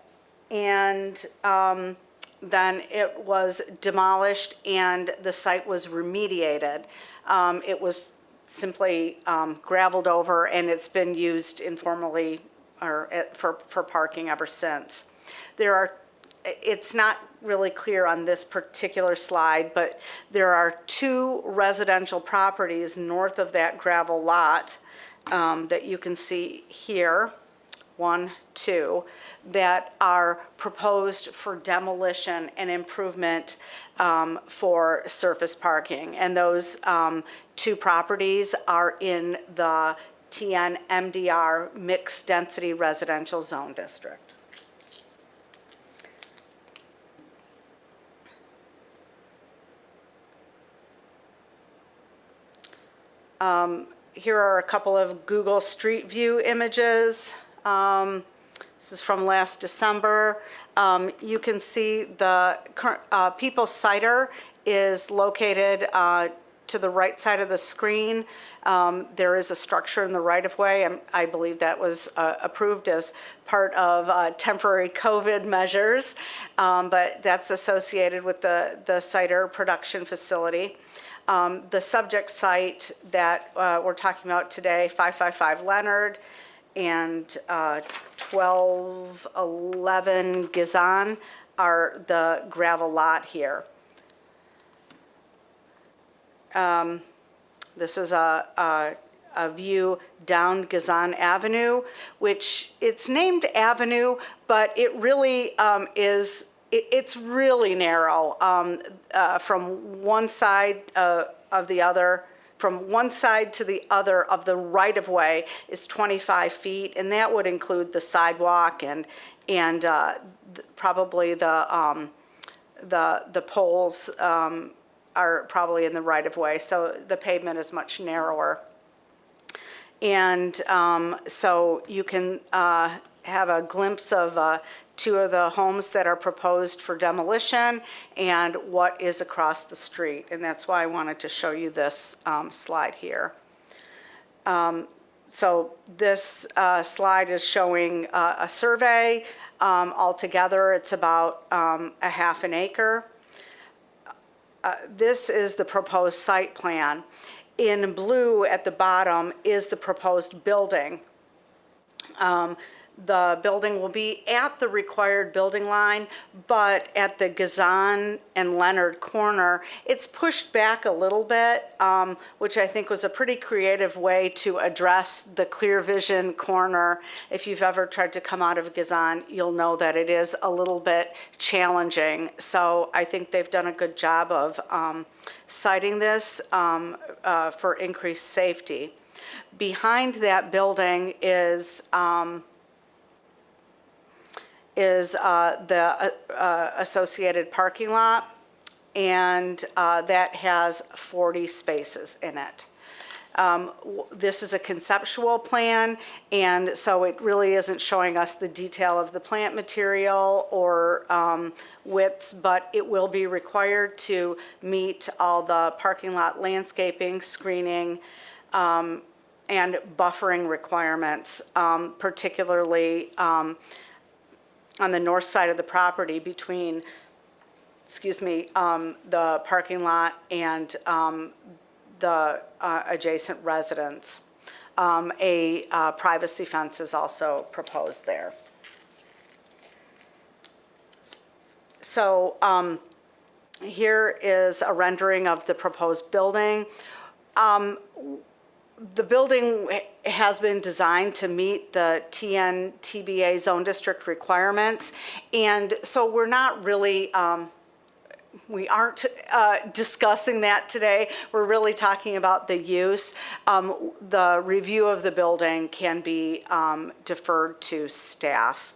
then it was demolished and the site was remediated. It was simply gravelled over, and it's been used informally or for parking ever since. It's not really clear on this particular slide, but there are 2 residential properties north of that gravel lot that you can see here, 1, 2, that are proposed for demolition and improvement for surface parking. And those 2 properties are in the TN-MDR mixed density residential zone district. Here are a couple of Google Street View images. This is from last December. You can see the People's Cider is located to the right side of the screen. There is a structure in the right-of-way. I believe that was approved as part of temporary COVID measures, but that's associated with the cider production facility. The subject site that we're talking about today, 555 Leonard and 1211 Gazan, are the gravel lot here. This is a view down Gazan Avenue, which it's named Avenue, but it really it's really narrow from one side of the other. From one side to the other of the right-of-way is 25 feet, and that would include the sidewalk and probably the poles are probably in the right-of-way, so the pavement is much narrower. And so you can have a glimpse of 2 of the homes that are proposed for demolition and what is across the street. And that's why I wanted to show you this slide here. So this slide is showing a survey. Altogether, it's about a half an acre. This is the proposed site plan. In blue at the bottom is the proposed building. The building will be at the required building line, but at the Gazan and Leonard corner, it's pushed back a little bit, which I think was a pretty creative way to address the clear vision corner. If you've ever tried to come out of Gazan, you'll know that it is a little bit challenging. So I think they've done a good job of citing this for increased safety. Behind that building is the associated parking lot, and that has 40 spaces in it. This is a conceptual plan, and so it really isn't showing us the detail of the plant material or widths, but it will be required to meet all the parking lot landscaping, screening, and buffering requirements, particularly on the north side of the property between, the parking lot and the adjacent residence. A privacy fence is also proposed there. So here is a rendering of the proposed building. The building has been designed to meet the TN-TBA zone district requirements, and so we're not really, we aren't discussing that today. We're really talking about the use. The review of the building can be deferred to staff.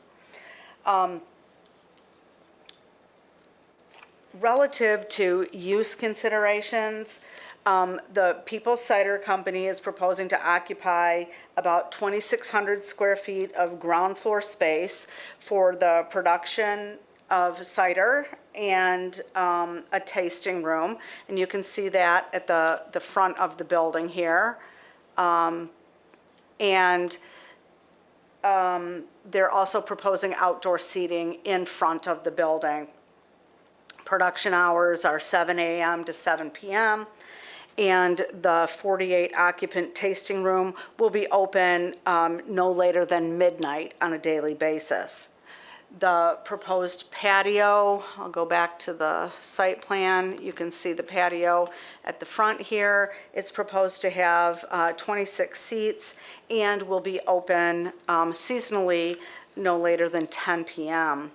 Relative to use considerations, the People's Cider Company is proposing to occupy about 2,600 square feet of ground floor space for the production of cider and a tasting room. And you can see that at the front of the building here. And they're also proposing outdoor seating in front of the building. Production hours are 7 a.m. to 7 p.m. And the 48 occupant tasting room will be open no later than midnight on a daily basis. The proposed patio, I'll go back to the site plan. You can see the patio at the front here. It's proposed to have 26 seats and will be open seasonally no later than 10 p.m.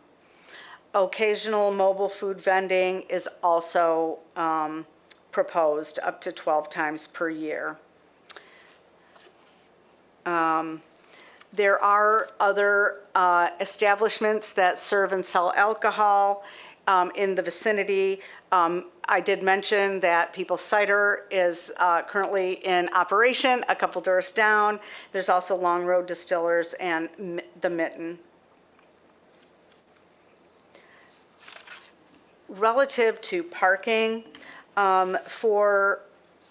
Occasional mobile food vending is also proposed up to 12 times per year. There are other establishments that serve and sell alcohol in the vicinity. I did mention that People's Cider is currently in operation a couple doors down. There's also Long Road Distillers and the Mitten. Relative to parking, for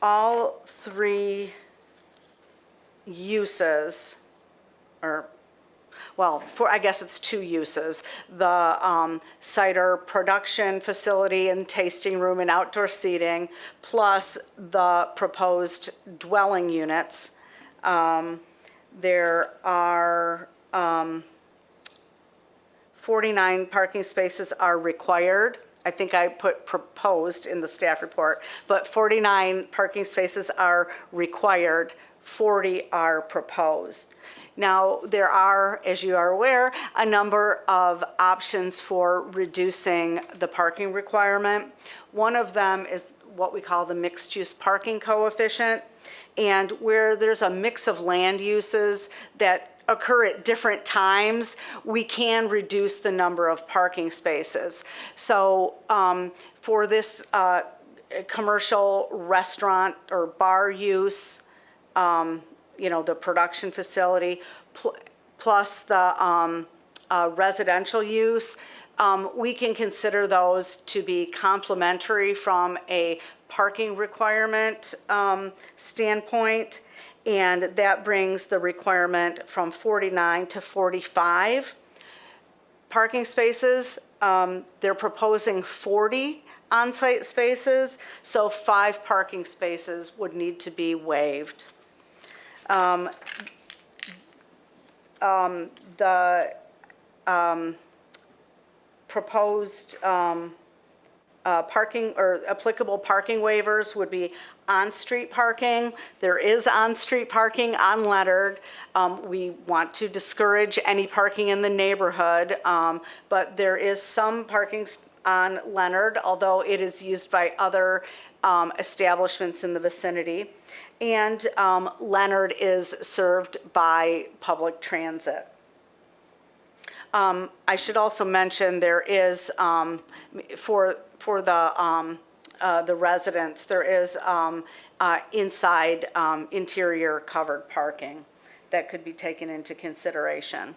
all three uses, I guess it's two uses, the cider production facility and tasting room and outdoor seating, plus the proposed dwelling units, there are 49 parking spaces are required. I think I put proposed in the staff report, but 49 parking spaces are required, 40 are proposed. Now, there are, as you are aware, a number of options for reducing the parking requirement. One of them is what we call the mixed-use parking coefficient, and where there's a mix of land uses that occur at different times, we can reduce the number of parking spaces. So for this commercial restaurant or bar use, the production facility, plus the residential use, we can consider those to be complementary from a parking requirement standpoint. And that brings the requirement from 49 to 45 parking spaces. They're proposing 40 on-site spaces, so 5 parking spaces would need to be waived. the proposed parking or applicable parking waivers would be on-street parking. There is on-street parking on Leonard. We want to discourage any parking in the neighborhood, but there is some parking on Leonard, although it is used by other establishments in the vicinity. And Leonard is served by public transit. I should also mention there is, for the residents, there is inside interior covered parking that could be taken into consideration.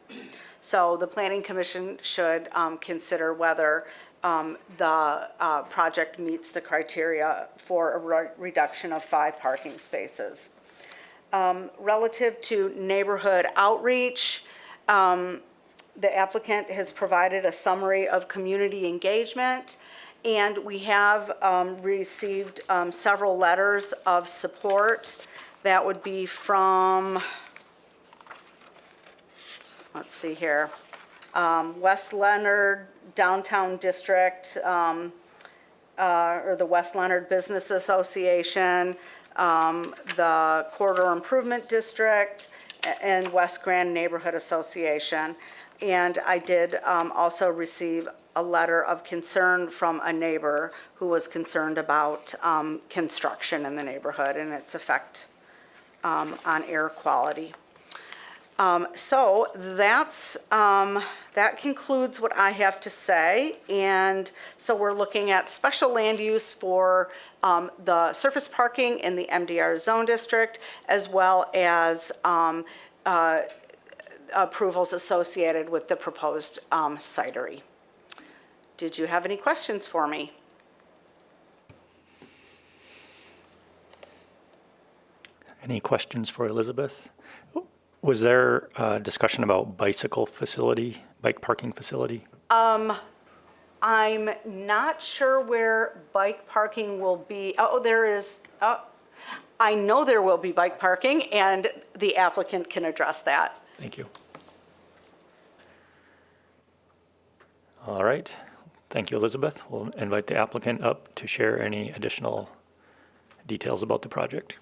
So the Planning Commission should consider whether the project meets the criteria for a reduction of 5 parking spaces. Relative to neighborhood outreach, the applicant has provided a summary of community engagement, and we have received several letters of support. That would be from, let's see here, West Leonard Downtown District, or the West Leonard Business Association, the Corridor Improvement District, and West Grand Neighborhood Association. And I did also receive a letter of concern from a neighbor who was concerned about construction in the neighborhood and its effect on air quality. So that concludes what I have to say. And so we're looking at special land use for the surface parking in the MDR zone district, as well as approvals associated with the proposed cidery. Did you have any questions for me? Any questions for Elizabeth? Was there a discussion about bike parking facility? I'm not sure where bike parking will be. Oh, there is, I know there will be bike parking, and the applicant can address that. Thank you. All right. Thank you, Elizabeth. We'll invite the applicant up to share any additional details about the project.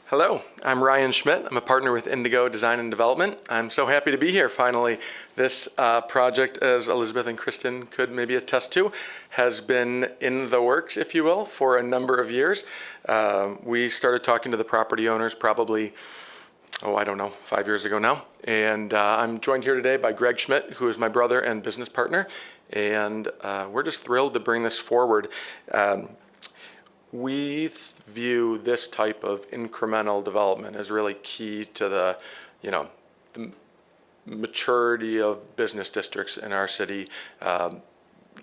Hello, I'm Ryan Schmidt. I'm a partner with Indigo Design and Development. I'm so happy to be here finally. This project, as Elizabeth and Kristen could maybe attest to, has been in the works, if you will, for a number of years. We started talking to the property owners probably, 5 years ago now. And I'm joined here today by Greg Schmidt, who is my brother and business partner. And we're just thrilled to bring this forward. We view this type of incremental development as really key to the maturity of business districts in our city.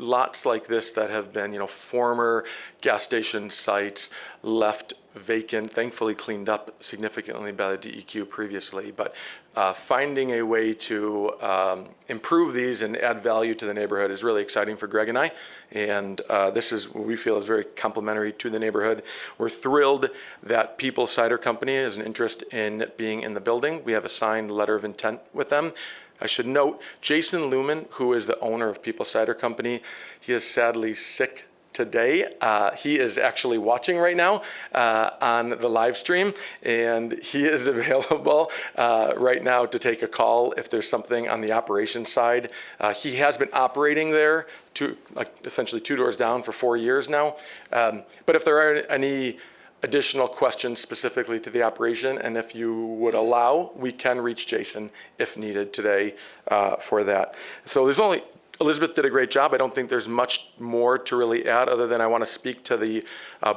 Lots like this that have been, former gas station sites left vacant, thankfully cleaned up significantly by the DEQ previously, but finding a way to improve these and add value to the neighborhood is really exciting for Greg and I, and this is what we feel is very complementary to the neighborhood. We're thrilled that People's Cider Company has an interest in being in the building. We have a signed letter of intent with them. I should note, Jason Lumen, who is the owner of People's Cider Company, he is sadly sick today. He is actually watching right now on the live stream, and he is available right now to take a call if there's something on the operations side. He has been operating there essentially 2 doors down for 4 years now. But if there are any additional questions specifically to the operation, and if you would allow, we can reach Jason if needed today for that. So Elizabeth did a great job. I don't think there's much more to really add other than I want to speak to the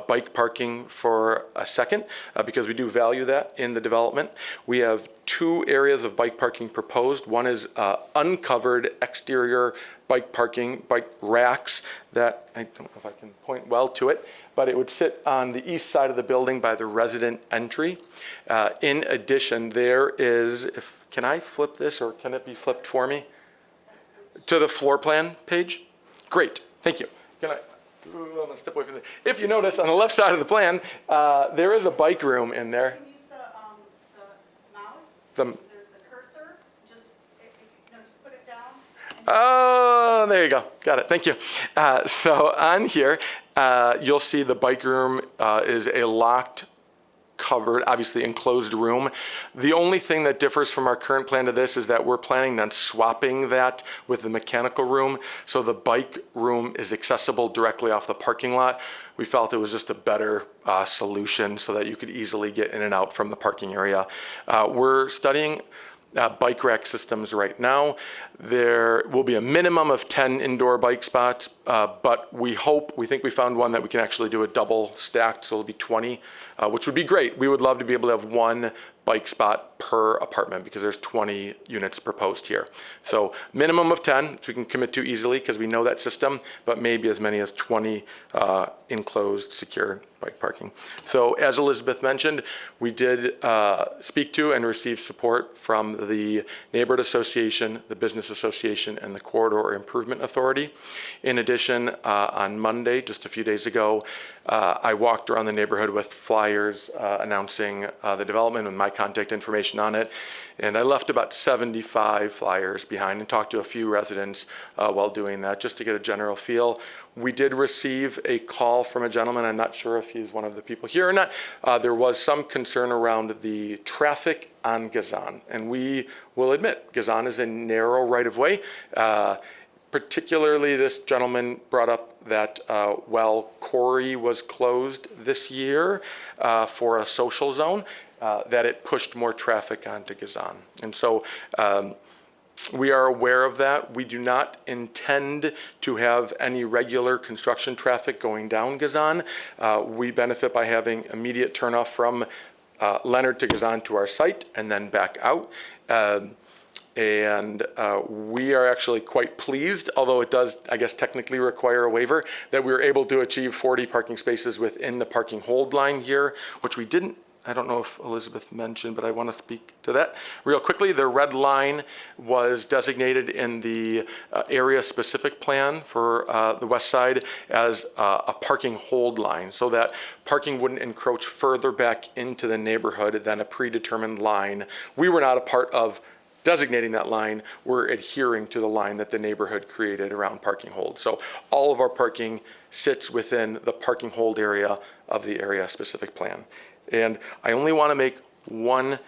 bike parking for a second because we do value that in the development. We have 2 areas of bike parking proposed. One is uncovered exterior bike parking, bike racks that, I don't know if I can point well to it, but it would sit on the east side of the building by the resident entry. In addition, there is, can I flip this or can it be flipped for me? To the floor plan page? Great, thank you. I'm gonna step away from this. If you notice on the left side of the plan, there is a bike room in there. You can use the mouse. The There's the Oh, there you go. Got it. Thank you. So on here, you'll see the bike room is a locked, covered, obviously enclosed room. The only thing that differs from our current plan to this is that we're planning on swapping that with the mechanical room. So the bike room is accessible directly off the parking lot. We felt it was just a better solution so that you could easily get in and out from the parking area. We're studying bike rack systems right now. There will be a minimum of 10 indoor bike spots, but we think we found one that we can actually do a double stacked, so it'll be 20, which would be great. We would love to be able to have one bike spot per apartment because there's 20 units proposed here. So minimum of 10, which we can commit to easily because we know that system, but maybe as many as 20 enclosed, secure bike parking. So as Elizabeth mentioned, we did speak to and receive support from the Neighborhood Association, the Business Association, and the Corridor Improvement Authority. In addition, on Monday, just a few days ago, I walked around the neighborhood with flyers announcing the development with my contact information on it. And I left about 75 flyers behind and talked to a few residents while doing that, just to get a general feel. We did receive a call from a gentleman. I'm not sure if he's one of the people here or not. There was some concern around the traffic on Gazan. And we will admit, Gazan is a narrow right-of-way. Particularly, this gentleman brought up that while Corey was closed this year for a social zone, that it pushed more traffic onto Gazan. And so we are aware of that. We do not intend to have any regular construction traffic going down Gazan. We benefit by having immediate turnoff from Leonard to Gazan to our site and then back out. And we are actually quite pleased, although it does, I guess, technically require a waiver, that we were able to achieve 40 parking spaces within the parking hold line here, which we didn't. I don't know if Elizabeth mentioned, but I want to speak to that real quickly. The red line was designated in the area-specific plan for the west side as a parking hold line, so that parking wouldn't encroach further back into the neighborhood than a predetermined line. We were not a part of designating that line. We're adhering to the line that the neighborhood created around parking hold. So all of our parking sits within the parking hold area of the area-specific plan. And I only want to make one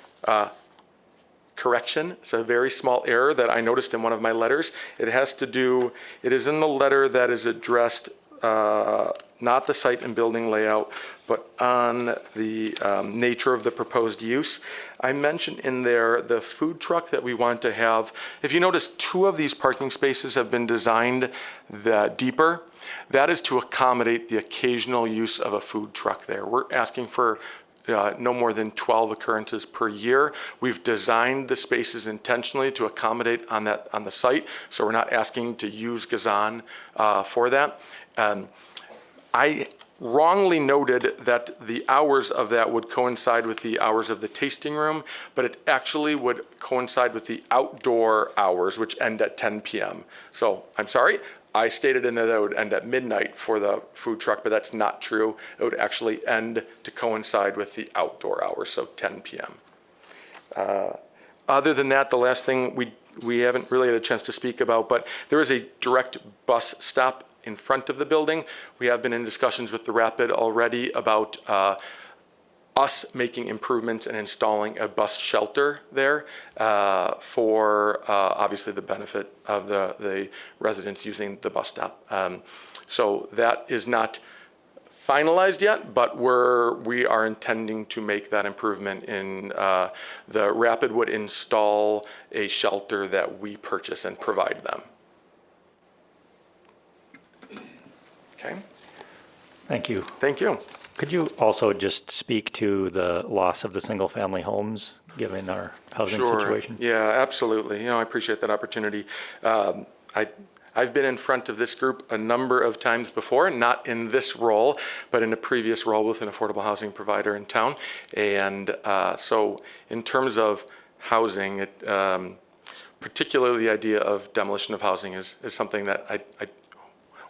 correction. It's a very small error that I noticed in one of my letters. It is in the letter that is addressed, not the site and building layout, but on the nature of the proposed use. I mentioned in there the food truck that we want to have. If you notice, 2 of these parking spaces have been designed deeper. That is to accommodate the occasional use of a food truck there. We're asking for no more than 12 occurrences per year. We've designed the spaces intentionally to accommodate on the site, so we're not asking to use Gazan for that. I wrongly noted that the hours of that would coincide with the hours of the tasting room, but it actually would coincide with the outdoor hours, which end at 10 p.m. So I'm sorry. I stated in there that it would end at midnight for the food truck, but that's not true. It would actually end to coincide with the outdoor hours, so 10 p.m. Other than that, the last thing we haven't really had a chance to speak about, but there is a direct bus stop in front of the building. We have been in discussions with the Rapid already about us making improvements and installing a bus shelter there for obviously the benefit of the residents using the bus stop. So that is not finalized yet, but we are intending to make that improvement in the Rapid would install a shelter that we purchase and provide them. Okay. Thank you. Thank you. Could you also just speak to the loss of the single-family homes, given our housing situation? Yeah, absolutely. I appreciate that opportunity. I've been in front of this group a number of times before, not in this role, but in a previous role with an affordable housing provider in town. And so in terms of housing, particularly the idea of demolition of housing is something that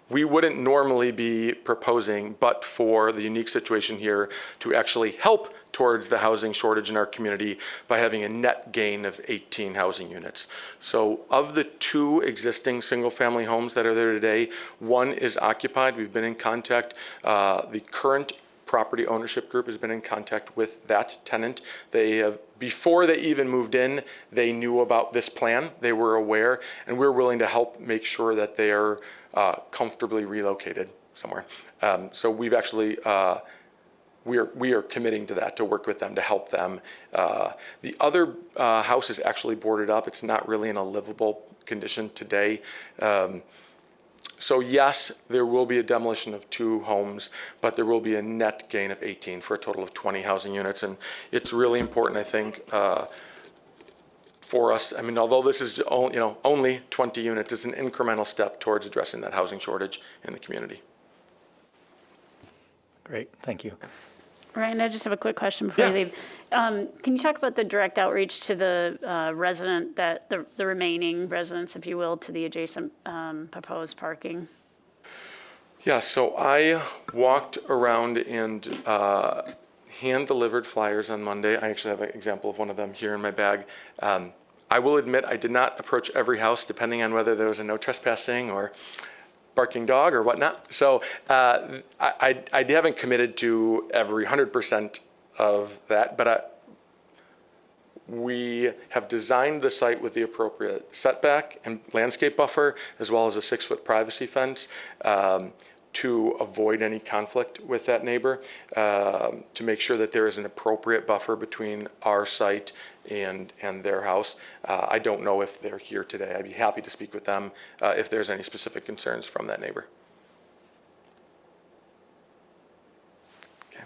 we wouldn't normally be proposing, but for the unique situation here to actually help towards the housing shortage in our community by having a net gain of 18 housing units. So of the 2 existing single-family homes that are there today, 1 is occupied. We've been in contact. The current property ownership group has been in contact with that tenant. They have, before they even moved in, they knew about this plan. They were aware, and we're willing to help make sure that they are comfortably relocated somewhere. So we've actually, we are committing to that, to work with them, to help them. The other house is actually boarded up. It's not really in a livable condition today. So yes, there will be a demolition of 2 homes, but there will be a net gain of 18 for a total of 20 housing units. And it's really important, I think, for us. I mean, although this is only 20 units, it's an incremental step towards addressing that housing shortage in the community. Great, thank you. Ryan, I just have a quick question before you leave. Can you talk about the direct outreach to the resident, that the remaining residents, if you will, to the adjacent proposed parking? Yeah, so I walked around and hand-delivered flyers on Monday. I actually have an example of one of them here in my bag. I will admit I did not approach every house, depending on whether there was a no trespassing or barking dog or whatnot. So I haven't committed to every 100% of that, but we have designed the site with the appropriate setback and landscape buffer, as well as a 6-foot privacy fence, to avoid any conflict with that neighbor, to make sure that there is an appropriate buffer between our site and their house. I don't know if they're here today. I'd be happy to speak with them if there's any specific concerns from that neighbor. Okay.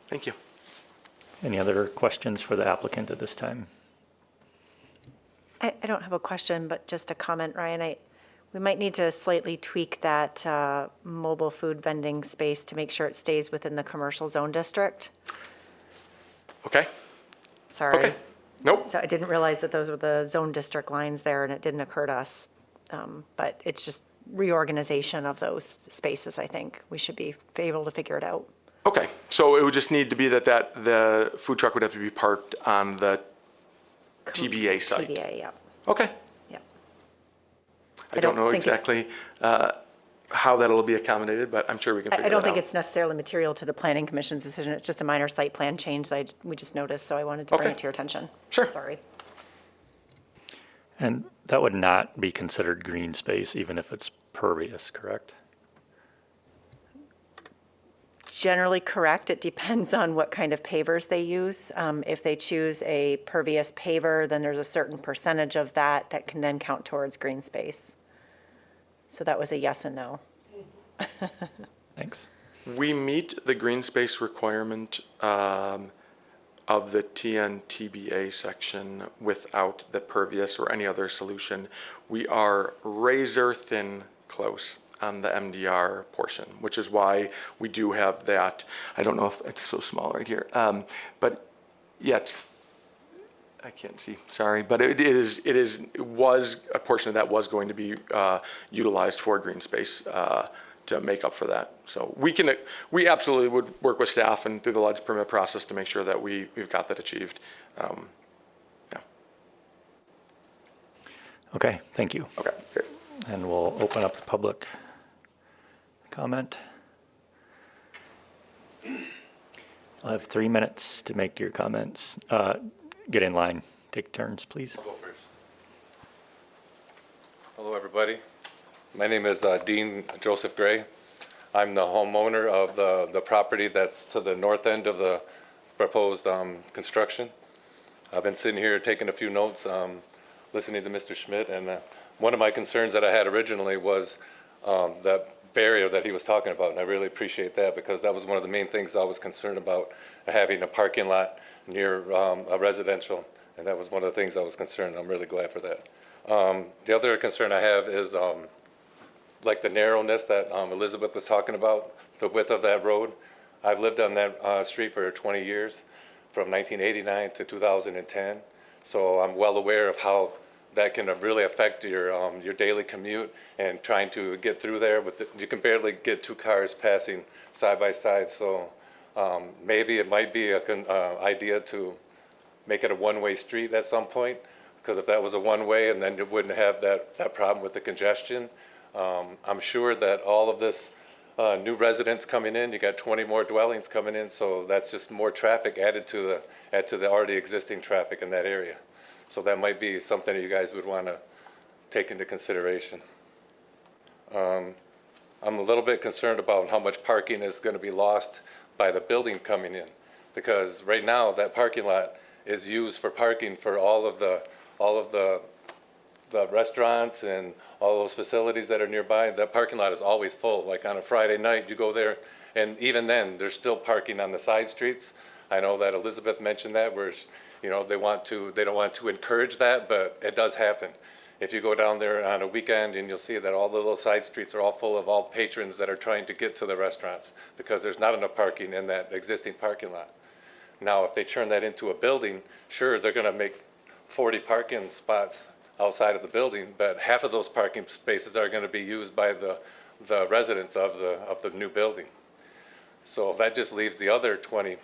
Thank you. Any other questions for the applicant at this time? I don't have a question, but just a comment, Ryan. We might need to slightly tweak that mobile food vending space to make sure it stays within the commercial zone district. Okay. Sorry. Okay. Nope. So I didn't realize that those were the zone district lines there, and it didn't occur to us. But it's just reorganization of those spaces, I think. We should be able to figure it out. Okay, so it would just need to be that the food truck would have to be parked on the TBA site. TBA, yeah. Okay. Yeah. I don't know think it's- exactly how that'll be accommodated, but I'm sure we can figure I that out. don't think it's necessarily material to the planning commission's decision. It's just a minor site plan change that we just noticed, so I wanted to bring Okay. it to your attention. Sure. Sorry. And that would not be considered green space, even if it's pervious, correct? Generally correct. It depends on what kind of pavers they use. If they choose a pervious paver, then there's a certain percentage of that that can then count towards green space. So that was a yes and no. Thanks. We meet the green space requirement of the TNTBA section without the pervious or any other solution. We are razor thin close on the MDR portion, which is why we do have that. I don't know if it's so small right here, but yeah, I can't see, sorry, but it was a portion of that was going to be utilized for green space to make up for that. So we absolutely would work with staff and through the ledge permit process to make sure that we've got that achieved. Yeah. Okay, thank you. Okay, great. And we'll open up the public comment. I'll have 3 minutes to make your comments. Get in line. Take turns, please. I'll go first. Hello, everybody. My name is Dean Joseph Gray. I'm the homeowner of the property that's to the north end of the proposed construction. I've been sitting here taking a few notes, listening to Mr. Schmidt, and one of my concerns that I had originally was that barrier that he was talking about, and I really appreciate that because that was one of the main things I was concerned about, having a parking lot near a residential, and that was one of the things I was concerned. I'm really glad for that. The other concern I have is like the narrowness that Elizabeth was talking about, the width of that road. I've lived on that street for 20 years, from 1989 to 2010, so I'm well aware of how that can really affect your daily commute and trying to get through there. You can barely get 2 cars passing side by side, so Maybe it might be a idea to make it a one-way street at some point, because if that was a one-way, and then you wouldn't have that problem with the congestion. I'm sure that all of this new residents coming in, you got 20 more dwellings coming in, so that's just more traffic add to the already existing traffic in that area. So that might be something that you guys would want to take into consideration. I'm a little bit concerned about how much parking is going to be lost by the building coming in, because right now that parking lot is used for parking for all of the restaurants and all those facilities that are nearby. That parking lot is always full. Like on a Friday night, you go there, and even then, there's still parking on the side streets. I know that Elizabeth mentioned that, where, you know, they don't want to encourage that, but it does happen. If you go down there on a weekend, and you'll see that all the little side streets are all full of all patrons that are trying to get to the restaurants, because there's not enough parking in that existing parking lot. Now, if they turn that into a building, sure, they're gonna make 40 parking spots outside of the building, but half of those parking spaces are gonna be used by the residents of the new building. So that just leaves the other 20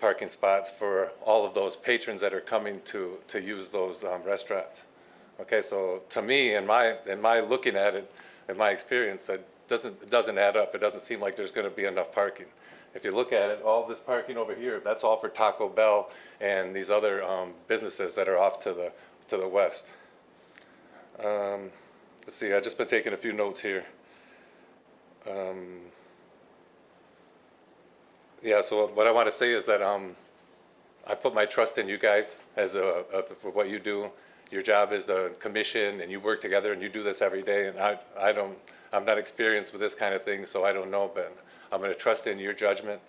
parking spots for all of those patrons that are coming to use those restaurants. Okay, so to me, in my looking at it, in my experience, it doesn't add up. It doesn't seem like there's gonna be enough parking. If you look at it, all this parking over here, that's all for Taco Bell and these other businesses that are off to the west. Let's see, I've just been taking a few notes here. Yeah, so what I want to say is that I put my trust in you guys as for what you do. Your job is the commission, and you work together, and you do this every day. And I'm not experienced with this kind of thing, so I don't know, but I'm going to trust in your judgment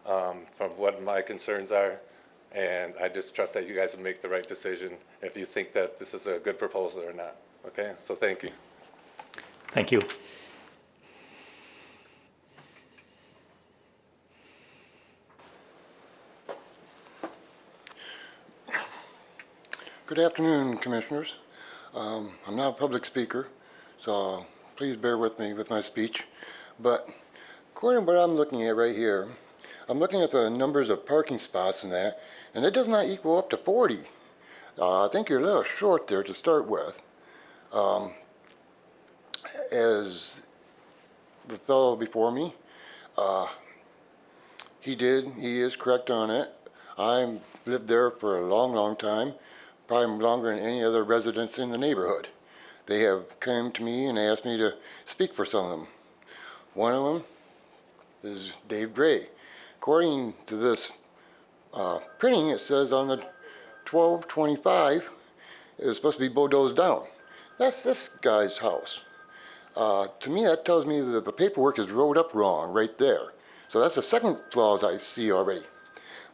from what my concerns are. And I just trust that you guys will make the right decision if you think that this is a good proposal or not. Okay, so thank you. Thank you. Good afternoon, Commissioners. I'm not a public speaker, so please bear with me with my speech. But according to what I'm looking at right here, I'm looking at the numbers of parking spots and that, and it does not equal up to 40. I think you're a little short there to start with. As the fellow before me, he is correct on it. I've lived there for a long, long time. Probably longer than any other residents in the neighborhood. They have come to me and asked me to speak for some of them. One of them is Dave Gray. According to this printing, it says on the 1225, it was supposed to be bulldozed down. That's this guy's house. To me, that tells me that the paperwork is wrote up wrong right there. So that's the second flaw I see already.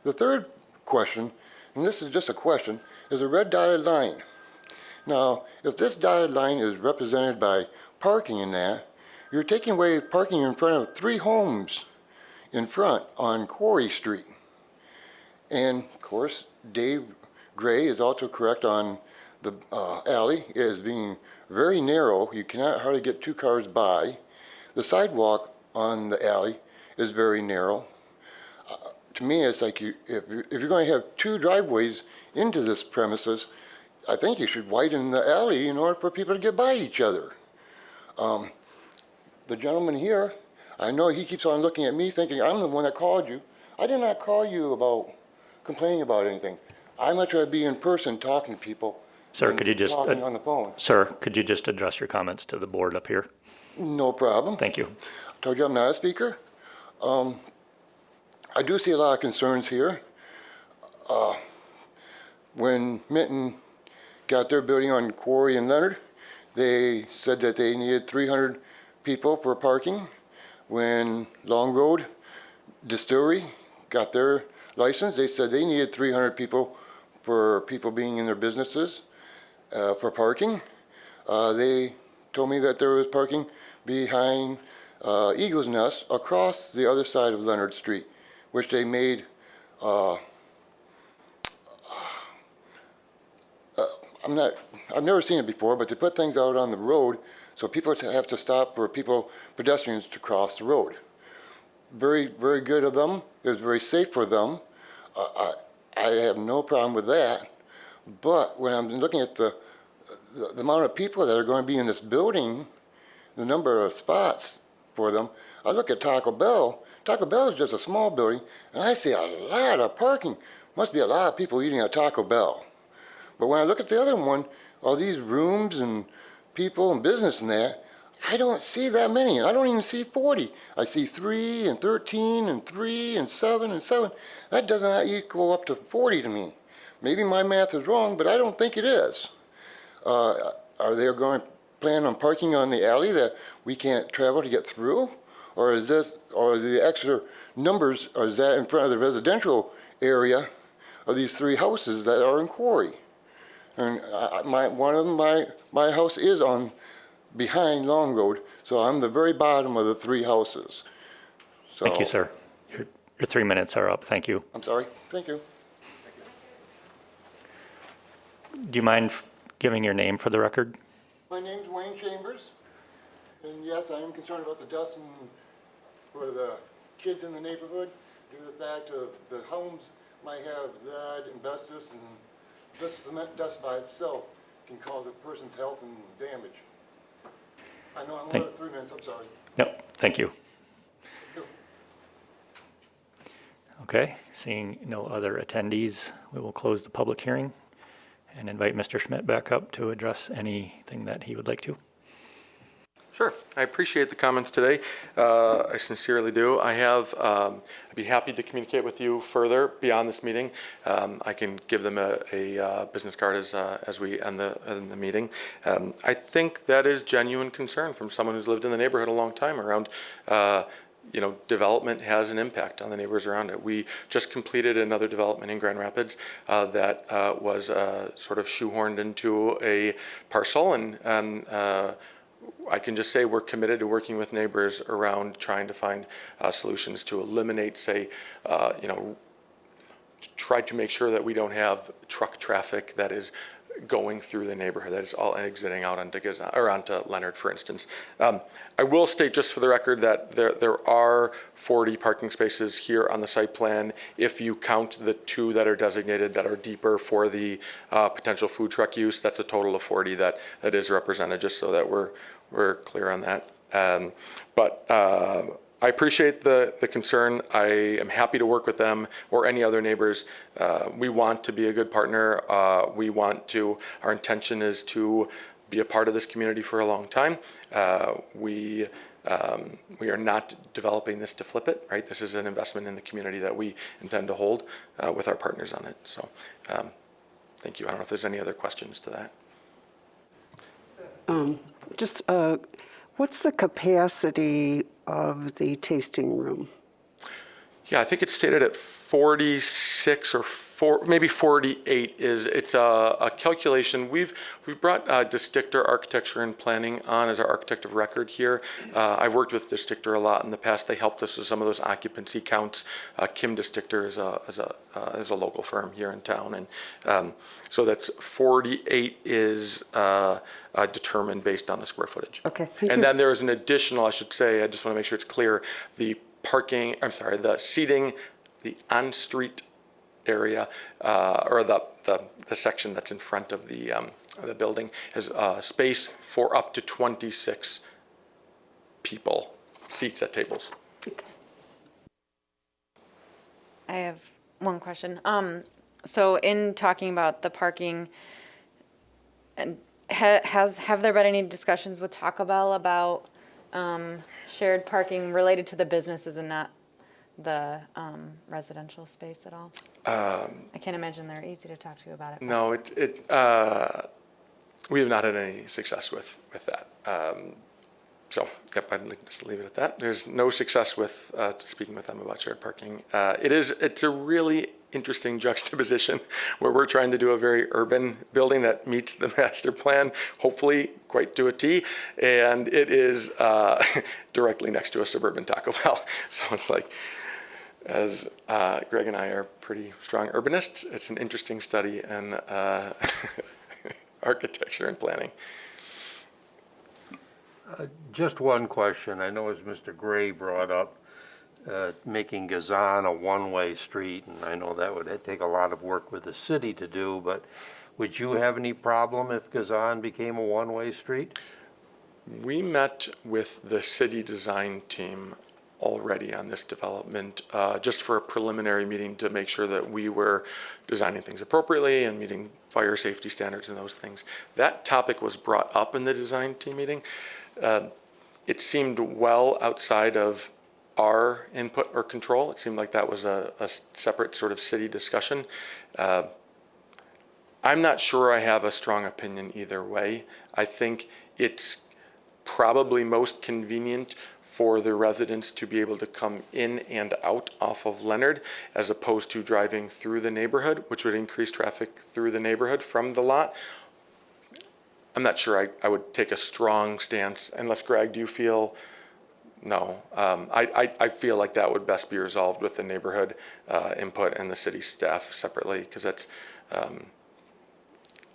The third question, and this is just a question, is a red dotted line. Now, if this dotted line is represented by parking in that, you're taking away parking in front of 3 homes in front on Quarry Street. And of course, Dave Gray is also correct on the alley is being very narrow. You cannot hardly get 2 cars by. The sidewalk on the alley is very narrow. To me, it's like if you're going to have 2 driveways into this premises, I think you should widen the alley in order for people to get by each other. The gentleman here, I know he keeps on looking at me thinking I'm the one that called you. I did not call you about complaining about anything. I much rather be in person talking to people Sir, than could you just, talking on the phone. Sir, could you just address your comments to the board up here? No problem. Thank you. I told you I'm not a speaker. I do see a lot of concerns here. When Minton got their building on Quarry and Leonard, they said that they needed 300 people for parking. When Long Road Distillery got their license, they said they needed 300 people for people being in their businesses for parking. They told me that there was parking behind Eagle's Nest across the other side of Leonard Street, which they made I've never seen it before, but they put things out on the road so people have to stop for pedestrians to cross the road. very, very good of them. It was very safe for them. I have no problem with that. But when I'm looking at the amount of people that are going to be in this building, the number of spots for them, I look at Taco Bell. Taco Bell is just a small building, and I see a lot of parking. Must be a lot of people eating at Taco Bell. But when I look at the other one, all these rooms and people and business and that, I don't see that many, and I don't even see 40. I see 3 and 13 and 3 and 7 and 7. That does not equal up to 40 to me. Maybe my math is wrong, but I don't think it is. Are they going to plan on parking on the alley that we can't travel to get through? Or is this, or the extra numbers, or is that in front of the residential area of these 3 houses that are in Quarry? And one of them, my house is on behind Long Road, so I'm the very bottom of the 3 houses. So, Thank you, sir. Your 3 minutes are up. Thank you. I'm sorry. Thank you. Do you mind giving your name for the record? My name's Wayne Chambers, and yes, I am concerned about the dust and for the kids in the neighborhood due to the fact of the homes might have lead, asbestos, and just cement dust by itself can cause a person's health and damage. I know I'm over 3 minutes, I'm sorry. Yep, thank you. Okay, seeing no other attendees, we will close the public hearing and invite Mr. Schmidt back up to address anything that he would like to. Sure. I appreciate the comments today. I sincerely do. I'd be happy to communicate with you further beyond this meeting. I can give them a business card as we end the meeting. I think that is genuine concern from someone who's lived in the neighborhood a long time around development has an impact on the neighbors around it. We just completed another development in Grand Rapids that was sort of shoehorned into a parcel, and I can just say we're committed to working with neighbors around trying to find solutions to eliminate, say, try to make sure that we don't have truck traffic that is going through the neighborhood, that is all exiting out onto Leonard, for instance. I will state just for the record that there are 40 parking spaces here on the site plan. If you count the 2 that are designated that are deeper for the potential food truck use, that's a total of 40 that is represented, just so that we're clear on that. But I appreciate the concern. I am happy to work with them or any other neighbors. We want to be a good partner. Our intention is to be a part of this community for a long time. We are not developing this to flip it, right? This is an investment in the community that we intend to hold with our partners on it. So thank you. I don't know if there's any other questions to that. What's the capacity of the tasting room? Yeah, I think it's stated at 46 or maybe 48 it's a calculation. We've brought Distinctor Architecture and Planning on as our architect of record here. I've worked with Distinctor a lot in the past. They helped us with some of those occupancy counts. Kim Distinctor is a local firm here in town, and so that's 48 is determined based on the square footage. Okay, thank you. And then there is an additional, I should say, I just want to make sure it's clear, the seating, the on-street area, or the section that's in front of the building has space for up to 26 people, seats at tables. I have one question. So in talking about the parking, and have there been any discussions with Taco Bell about shared parking related to the businesses and not the residential space at all? I can't imagine they're easy to talk to about it. No, we have not had any success with that. So, yep, I'd just leave it at that. There's no success with speaking with them about shared parking. It's a really interesting juxtaposition where we're trying to do a very urban building that meets the master plan, hopefully quite to a T, and it is directly next to a suburban Taco Bell. So it's like, as Greg and I are pretty strong urbanists, it's an interesting study in architecture and planning. Just one question. I know as Mr. Gray brought up, making Gazan a one-way street, and I know that would take a lot of work with the city to do, but would you have any problem if Gazan became a one-way street? We met with the city design team already on this development, just for a preliminary meeting to make sure that we were designing things appropriately and meeting fire safety standards and those things. That topic was brought up in the design team meeting. It seemed well outside of our input or control. It seemed like that was a separate sort of city discussion. I'm not sure I have a strong opinion either way. I think it's probably most convenient for the residents to be able to come in and out off of Leonard as opposed to driving through the neighborhood, which would increase traffic through the neighborhood from the lot. I'm not sure I would take a strong stance, unless, Greg, do you feel? No. I feel like that would best be resolved with the neighborhood input and the city staff separately, because that's,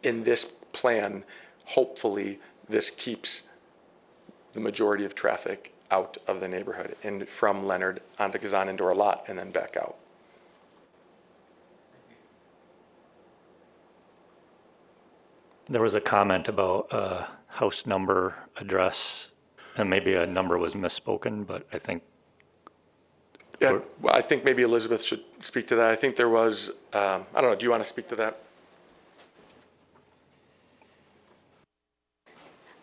in this plan, hopefully this keeps the majority of traffic out of the neighborhood and from Leonard onto Gazan into our lot and then back out. There was a comment about house number, address, and maybe a number was misspoken, but I think. Yeah, well, I think maybe Elizabeth should speak to that. I think there was, I don't know, do you want to speak to that?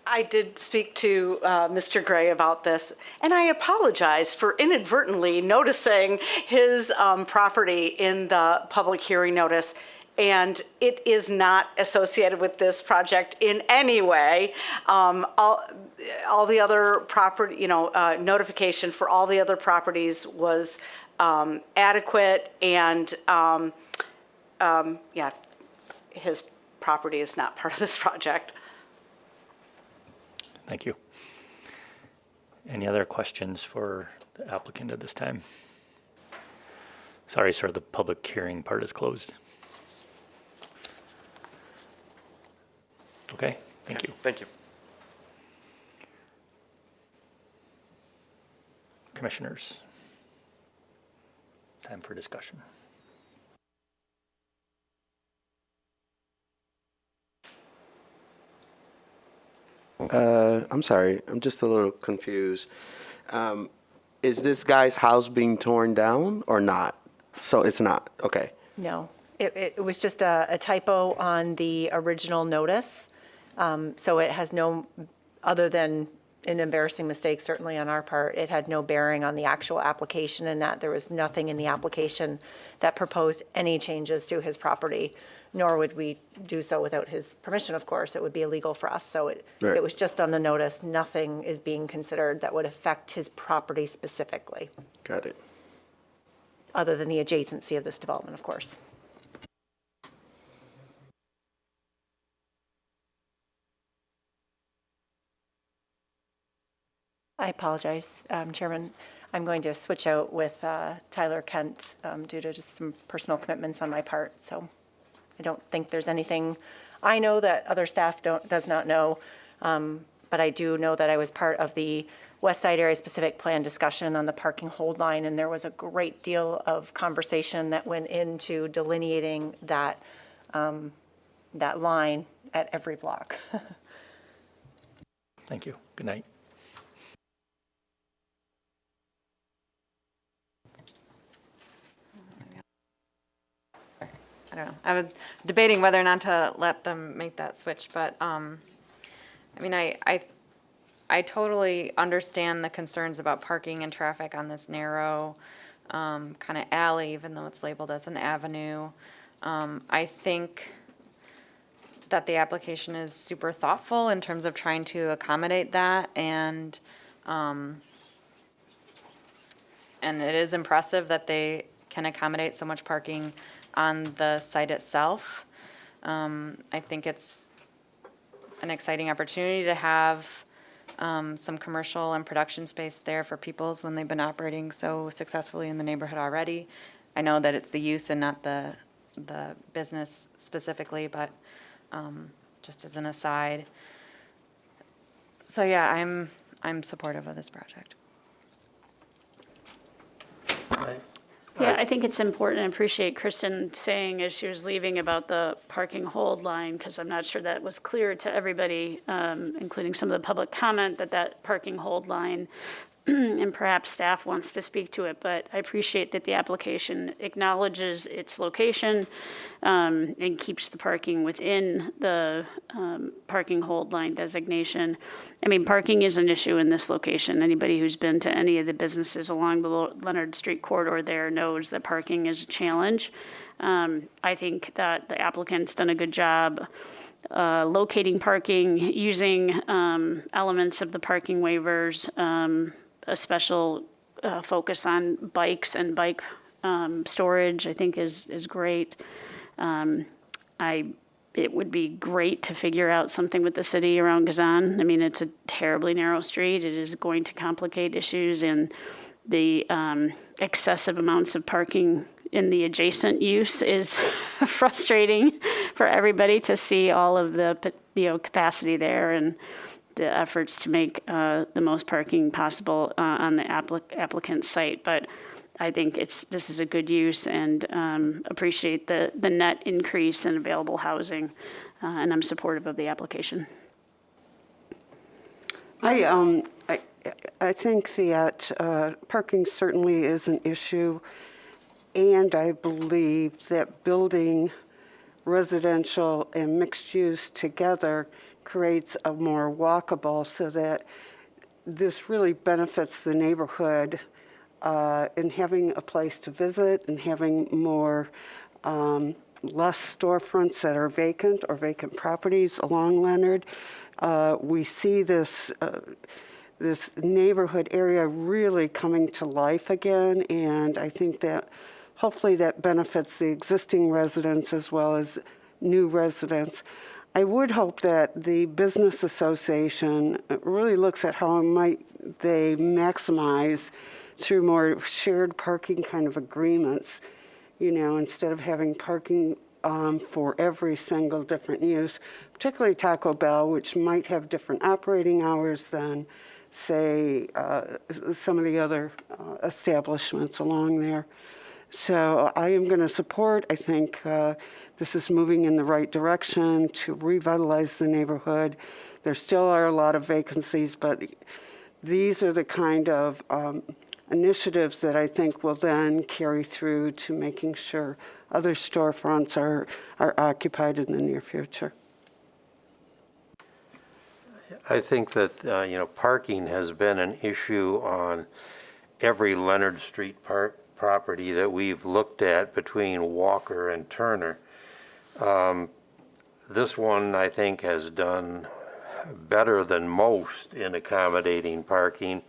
I did speak to Mr. Gray about this, and I apologize for inadvertently noticing his property in the public hearing notice, and it is not associated with this project in any way. All the other property, notification for all the other properties was adequate, and yeah, his property is not part of this project. Thank you. Any other questions for the applicant at this time? Sorry, sir, the public hearing part is closed. Okay, thank you. Thank you. Commissioners, time for discussion. I'm sorry, I'm just a little confused. Is this guy's house being torn down or not? So it's not, okay. No, it was just a typo on the original notice. So it has no, other than an embarrassing mistake, certainly on our part, it had no bearing on the actual application, and that there was nothing in the application that proposed any changes to his property, nor would we do so without his permission, of course. It would be illegal for us. So Right. it was just on the notice. Nothing is being considered that would affect his property specifically, Got it. other than the adjacency of this development, of course. I apologize, Chairman. I'm going to switch out with Tyler Kent due to just some personal commitments on my part. So I don't think there's anything I know that other staff does not know. But I do know that I was part of the West Side Area Specific Plan discussion on the parking hold line, and there was a great deal of conversation that went into delineating that, that line at every block. Thank you. Good night. I don't know. I was debating whether or not to let them make that switch, but I mean, I totally understand the concerns about parking and traffic on this narrow kind of alley, even though it's labeled as an avenue. I think that the application is super thoughtful in terms of trying to accommodate that, and it is impressive that they can accommodate so much parking on the site itself. I think it's an exciting opportunity to have some commercial and production space there for Peoples when they've been operating so successfully in the neighborhood already. I know that it's the use and not the business specifically, but just as an aside. So yeah, I'm supportive of this project. I think it's important. I appreciate Kristen saying as she was leaving about the parking hold line, because I'm not sure that was clear to everybody, including some of the public comment, that parking hold line, and perhaps staff wants to speak to it, but I appreciate that the application acknowledges its location and keeps the parking within the parking hold line designation. I mean, parking is an issue in this location. Anybody who's been to any of the businesses along the Leonard Street corridor there knows that parking is a challenge. I think that the applicant's done a good job locating parking, using elements of the parking waivers, a special focus on bikes and bike storage, I think is great. It would be great to figure out something with the city around Kazan. I mean, it's a terribly narrow street. It is going to complicate issues, and the excessive amounts of parking in the adjacent use is frustrating for everybody to see all of the capacity there and the efforts to make the most parking possible on the applicant's site. But I think this is a good use, and appreciate the net increase in available housing, and I'm supportive of the application. I think that parking certainly is an issue, and I believe that building residential and mixed use together creates a more walkable, so that this really benefits the neighborhood in having a place to visit and having more less storefronts that are vacant or vacant properties along Leonard. We see this neighborhood area really coming to life again, and I think that hopefully that benefits the existing residents as well as new residents. I would hope that the business association really looks at how might they maximize through more shared parking kind of agreements, instead of having parking for every single different use, particularly Taco Bell, which might have different operating hours than, say, some of the other establishments along there. So I am going to support. I think this is moving in the right direction to revitalize the neighborhood. There still are a lot of vacancies, but these are the kind of initiatives that I think will then carry through to making sure other storefronts are occupied in the near future. I think that, parking has been an issue on every Leonard Street property that we've looked at between Walker and Turner. This one, I think, has done better than most in accommodating parking.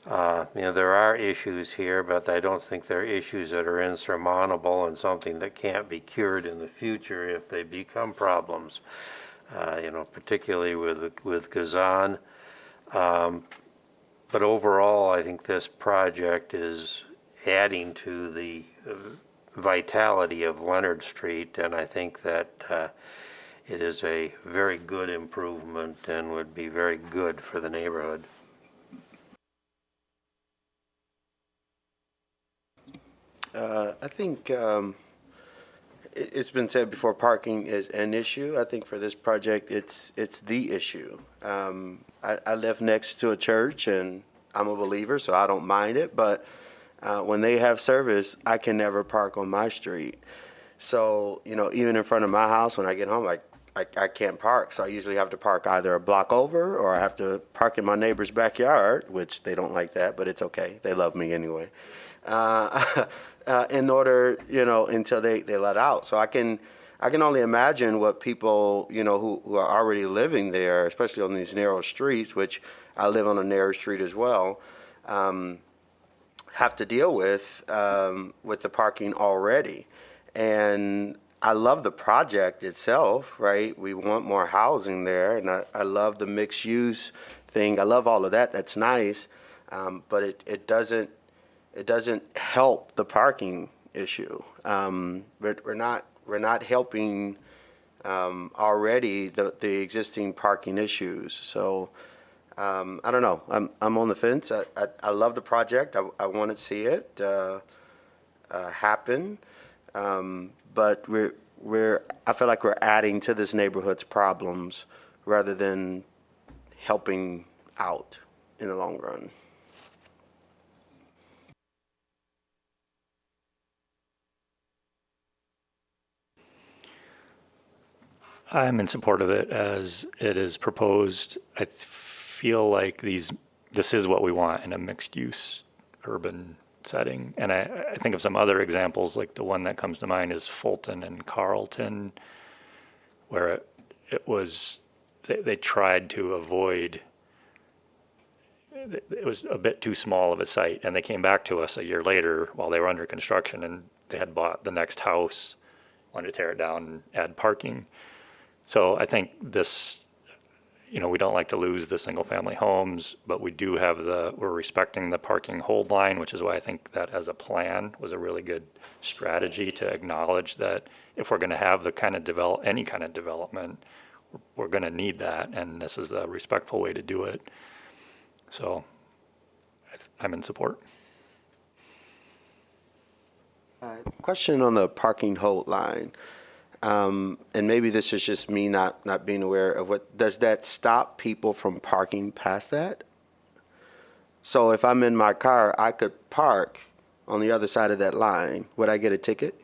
There are issues here, but I don't think they're issues that are insurmountable and something that can't be cured in the future if they become problems, particularly with Kazan. But overall, I think this project is adding to the vitality of Leonard Street, and I think that it is a very good improvement and would be very good for the neighborhood. I think it's been said before, parking is an issue. I think for this project, it's the issue. I live next to a church, and I'm a believer, so I don't mind it, but when they have service, I can never park on my street. So, even in front of my house, when I get home, I can't park. So I usually have to park either a block over, or I have to park in my neighbor's backyard, which they don't like that, but it's okay. They love me anyway. In order, until they let out. So I can only imagine what people, who are already living there, especially on these narrow streets, which I live on a narrow street as well, have to deal with the parking already. And I love the project itself, right? We want more housing there, and I love the mixed use thing. I love all of that. That's nice, but it doesn't help the parking issue. We're not helping already the existing parking issues. So I don't know. I'm on the fence. I love the project. I want to see it. happen. But I feel like we're adding to this neighborhood's problems rather than helping out in the long run. I'm in support of it as it is proposed. I feel like this is what we want in a mixed-use urban setting. And I think of some other examples, like the one that comes to mind is Fulton and Carlton, where it was, they tried to avoid, it was a bit too small of a site. And they came back to us a year later while they were under construction and they had bought the next house, wanted to tear it down and add parking. So I think this, we don't like to lose the single-family homes, but we do have we're respecting the parking hold line, which is why I think that as a plan was a really good strategy to acknowledge that if we're going to have any kind of development, we're going to need that, and this is the respectful way to do it. So I'm in support. Question on the parking hold line. And maybe this is just me not being aware of does that stop people from parking past that? So if I'm in my car, I could park on the other side of that line. Would I get a ticket?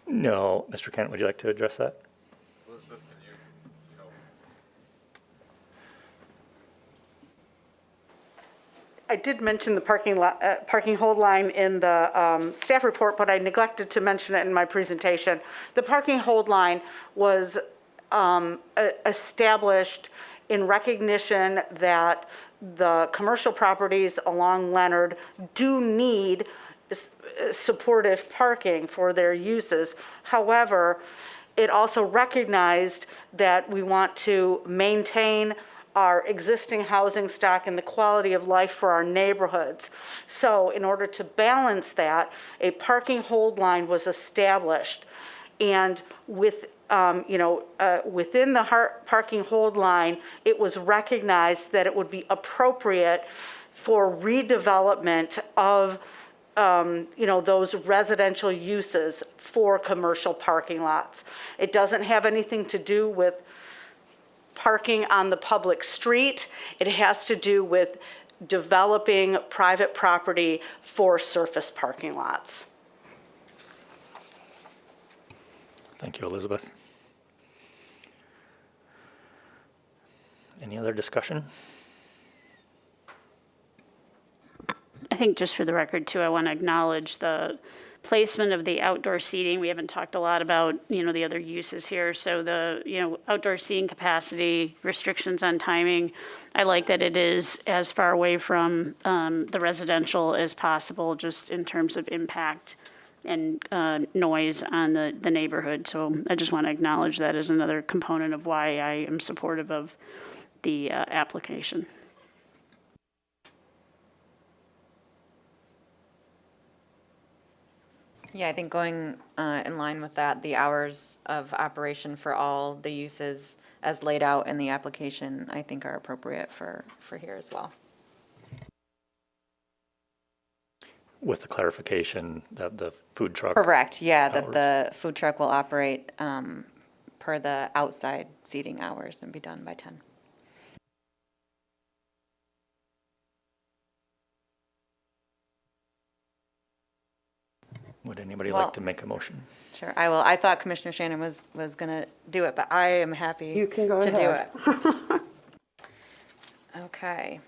No. Mr. Kent, would you like to address that? Elizabeth, I did mention the parking hold line in the staff report, but I neglected to mention it in my presentation. The parking hold line was established in recognition that the commercial properties along Leonard do need supportive parking for their uses. However, it also recognized that we want to maintain our existing housing stock and the quality of life for our neighborhoods. So in order to balance that, a parking hold line was established. And within the parking hold line, it was recognized that it would be appropriate for redevelopment of those residential uses for commercial parking lots. It doesn't have anything to do with parking on the public street. It has to do with developing private property for surface parking lots. Thank you, Elizabeth. Any other discussion? I think just for the record too, I want to acknowledge the placement of the outdoor seating. We haven't talked a lot about, the other uses here. So the, outdoor seating capacity, restrictions on timing. I like that it is as far away from the residential as possible, just in terms of impact and noise on the neighborhood. So I just want to acknowledge that as another component of why I am supportive of the application. Yeah, I think going in line with that, the hours of operation for all the uses as laid out in the application, I think are appropriate for here as well. With the clarification that the food truck. Correct, yeah, that hours. the food truck will operate per the outside seating hours and be done by 10. Would anybody Well- like to make a motion? Sure, I will. I thought Commissioner Shannon was going to do it, but I am happy You can go to ahead. do it. Okay.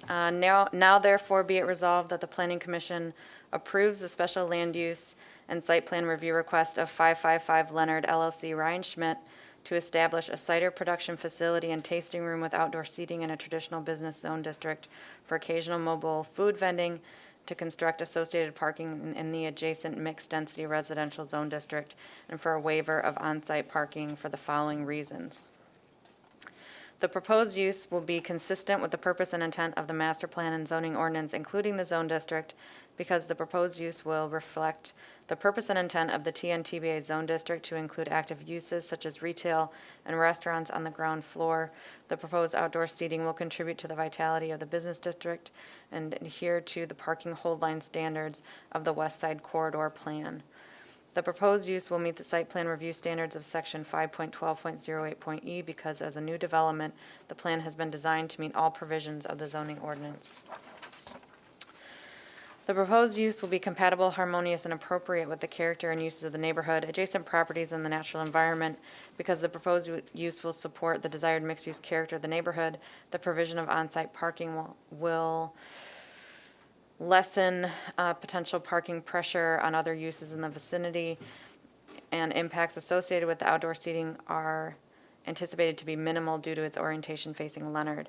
Now therefore be it resolved that the Planning Commission approves the special land use and site plan review request of 555 Leonard LLC Ryan Schmidt to establish a cider production facility and tasting room with outdoor seating in a traditional business zone district for occasional mobile food vending, to construct associated parking in the adjacent mixed-density residential zone district, and for a waiver of on-site parking for the following reasons. The proposed use will be consistent with the purpose and intent of the master plan and zoning ordinance, including the zone district, because the proposed use will reflect the purpose and intent of the TNTBA zone district to include active uses such as retail and restaurants on the ground floor. The proposed outdoor seating will contribute to the vitality of the business district and adhere to the parking hold line standards of the West Side Corridor Plan. The proposed use will meet the site plan review standards of section 5.12.08.e because as a new development, the plan has been designed to meet all provisions of the zoning ordinance. The proposed use will be compatible, harmonious, and appropriate with the character and uses of the neighborhood, adjacent properties, and the natural environment because the proposed use will support the desired mixed-use character of the neighborhood. The provision of on-site parking will lessen potential parking pressure on other uses in the vicinity, and impacts associated with the outdoor seating are anticipated to be minimal due to its orientation facing Leonard.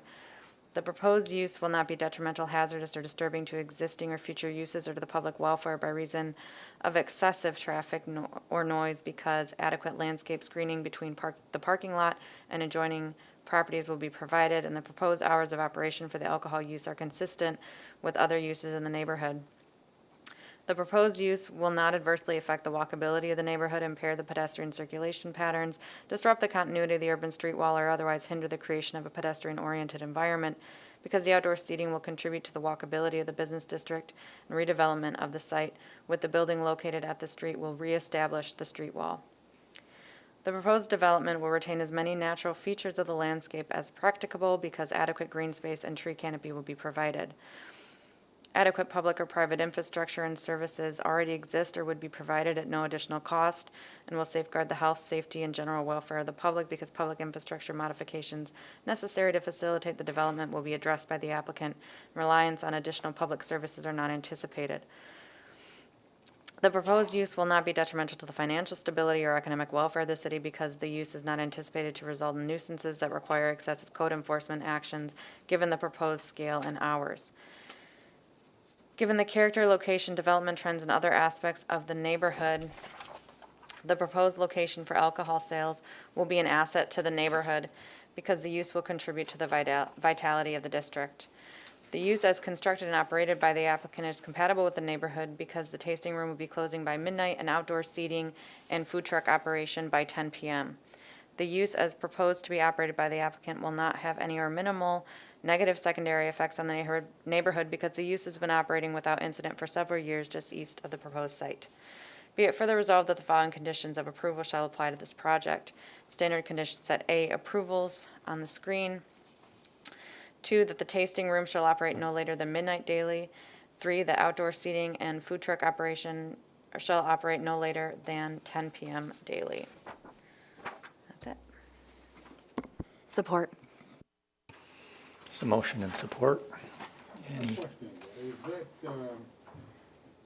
The proposed use will not be detrimental, hazardous, or disturbing to existing or future uses or to the public welfare by reason of excessive traffic or noise because adequate landscape screening between the parking lot and adjoining properties will be provided, and the proposed hours of operation for the alcohol use are consistent with other uses in the neighborhood. The proposed use will not adversely affect the walkability of the neighborhood, impair the pedestrian circulation patterns, disrupt the continuity of the urban street wall, or otherwise hinder the creation of a pedestrian-oriented environment, because the outdoor seating will contribute to the walkability of the business district and redevelopment of the site, with the building located at the street will reestablish the street wall. The proposed development will retain as many natural features of the landscape as practicable because adequate green space and tree canopy will be provided. Adequate public or private infrastructure and services already exist or would be provided at no additional cost and will safeguard the health, safety, and general welfare of the public because public infrastructure modifications necessary to facilitate the development will be addressed by the applicant. Reliance on additional public services are not anticipated. The proposed use will not be detrimental to the financial stability or economic welfare of the city because the use is not anticipated to result in nuisances that require excessive code enforcement actions given the proposed scale and hours. Given the character, location, development trends, and other aspects of the neighborhood, the proposed location for alcohol sales will be an asset to the neighborhood because the use will contribute to the vitality of the district. The use as constructed and operated by the applicant is compatible with the neighborhood because the tasting room will be closing by midnight and outdoor seating and food truck operation by 10 p.m. The use as proposed to be operated by the applicant will not have any or minimal negative secondary effects on the neighborhood because the use has been operating without incident for several years just east of the proposed site. Be it further resolved that the following conditions of approval shall apply to this project. Standard conditions at A, approvals on the screen. 2, that the tasting room shall operate no later than midnight daily. 3, the outdoor seating and food truck operation shall operate no later than 10 p.m. daily. That's it. Support. So motion and support. Any Question, is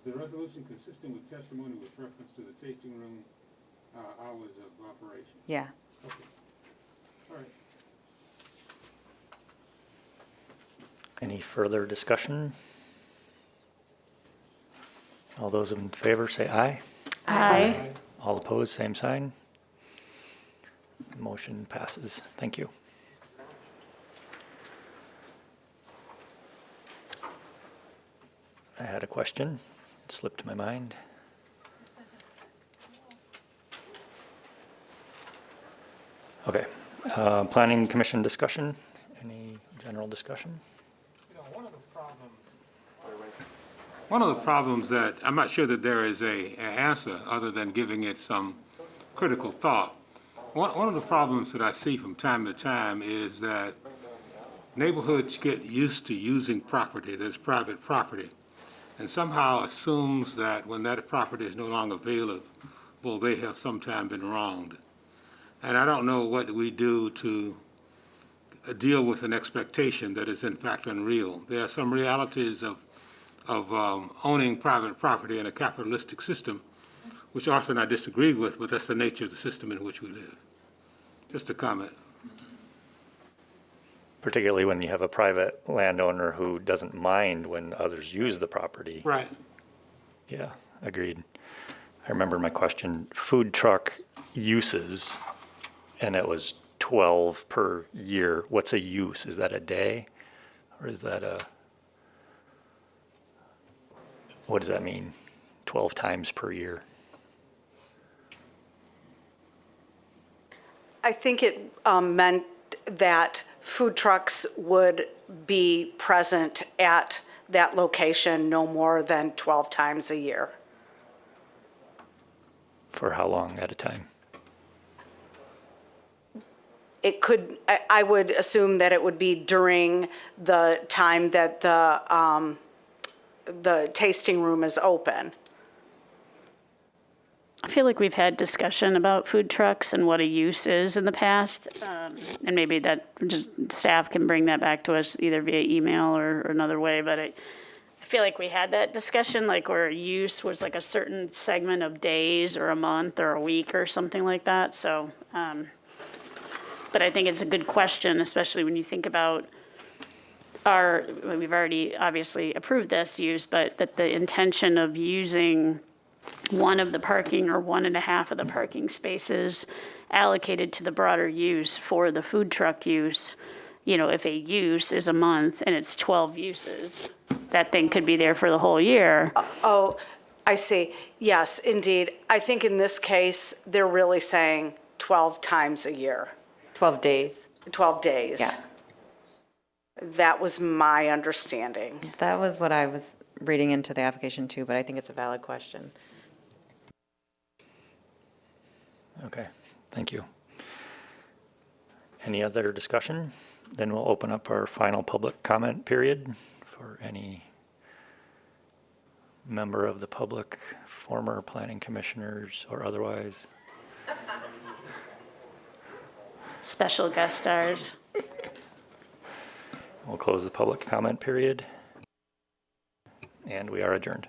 the resolution consistent with testimony with reference to the tasting room hours of operation? Yeah. Okay. All right. Any further discussion? All those in favor say aye. Aye. All opposed, same sign. Motion passes. Thank you. I had a question. It slipped my mind. Okay. Planning Commission discussion. Any general discussion? One of the problems that, I'm not sure that there is an answer other than giving it some critical thought. One of the problems that I see from time to time is that neighborhoods get used to using property that's private property and somehow assumes that when that property is no longer available, they have sometime been wronged. And I don't know what we do to deal with an expectation that is in fact unreal. There are some realities of owning private property in a capitalistic system, which often I disagree with, but that's the nature of the system in which we live. Just a comment. Particularly when you have a private landowner who doesn't mind when others use the property. Right. Yeah, agreed. I remember my question, food truck uses, and it was 12 per year, what's a use? Is that a day? Or is that what does that mean? 12 times per year? I think it meant that food trucks would be present at that location no more than 12 times a year. For how long at a time? It could, I would assume that it would be during the time that the tasting room is open. I feel like we've had discussion about food trucks and what a use is in the past. And maybe that just staff can bring that back to us either via email or another way. But I feel like we had that discussion, like where a use was like a certain segment of days or a month or a week or something like that. So, but I think it's a good question, especially when you think about we've already obviously approved this use, but that the intention of using one of the parking or 1.5 of the parking spaces allocated to the broader use for the food truck use, if a use is a month and it's 12 uses, that thing could be there for the whole year. Oh, I see. Yes, indeed. I think in this case, they're really saying 12 times a year. 12 days. 12 days. Yeah. That was my understanding. That was what I was reading into the application too, but I think it's a valid question. Okay, thank you. Any other discussion? Then we'll open up our final public comment period for any member of the public, former planning commissioners or otherwise. Special guest stars. We'll close the public comment period, and we are adjourned.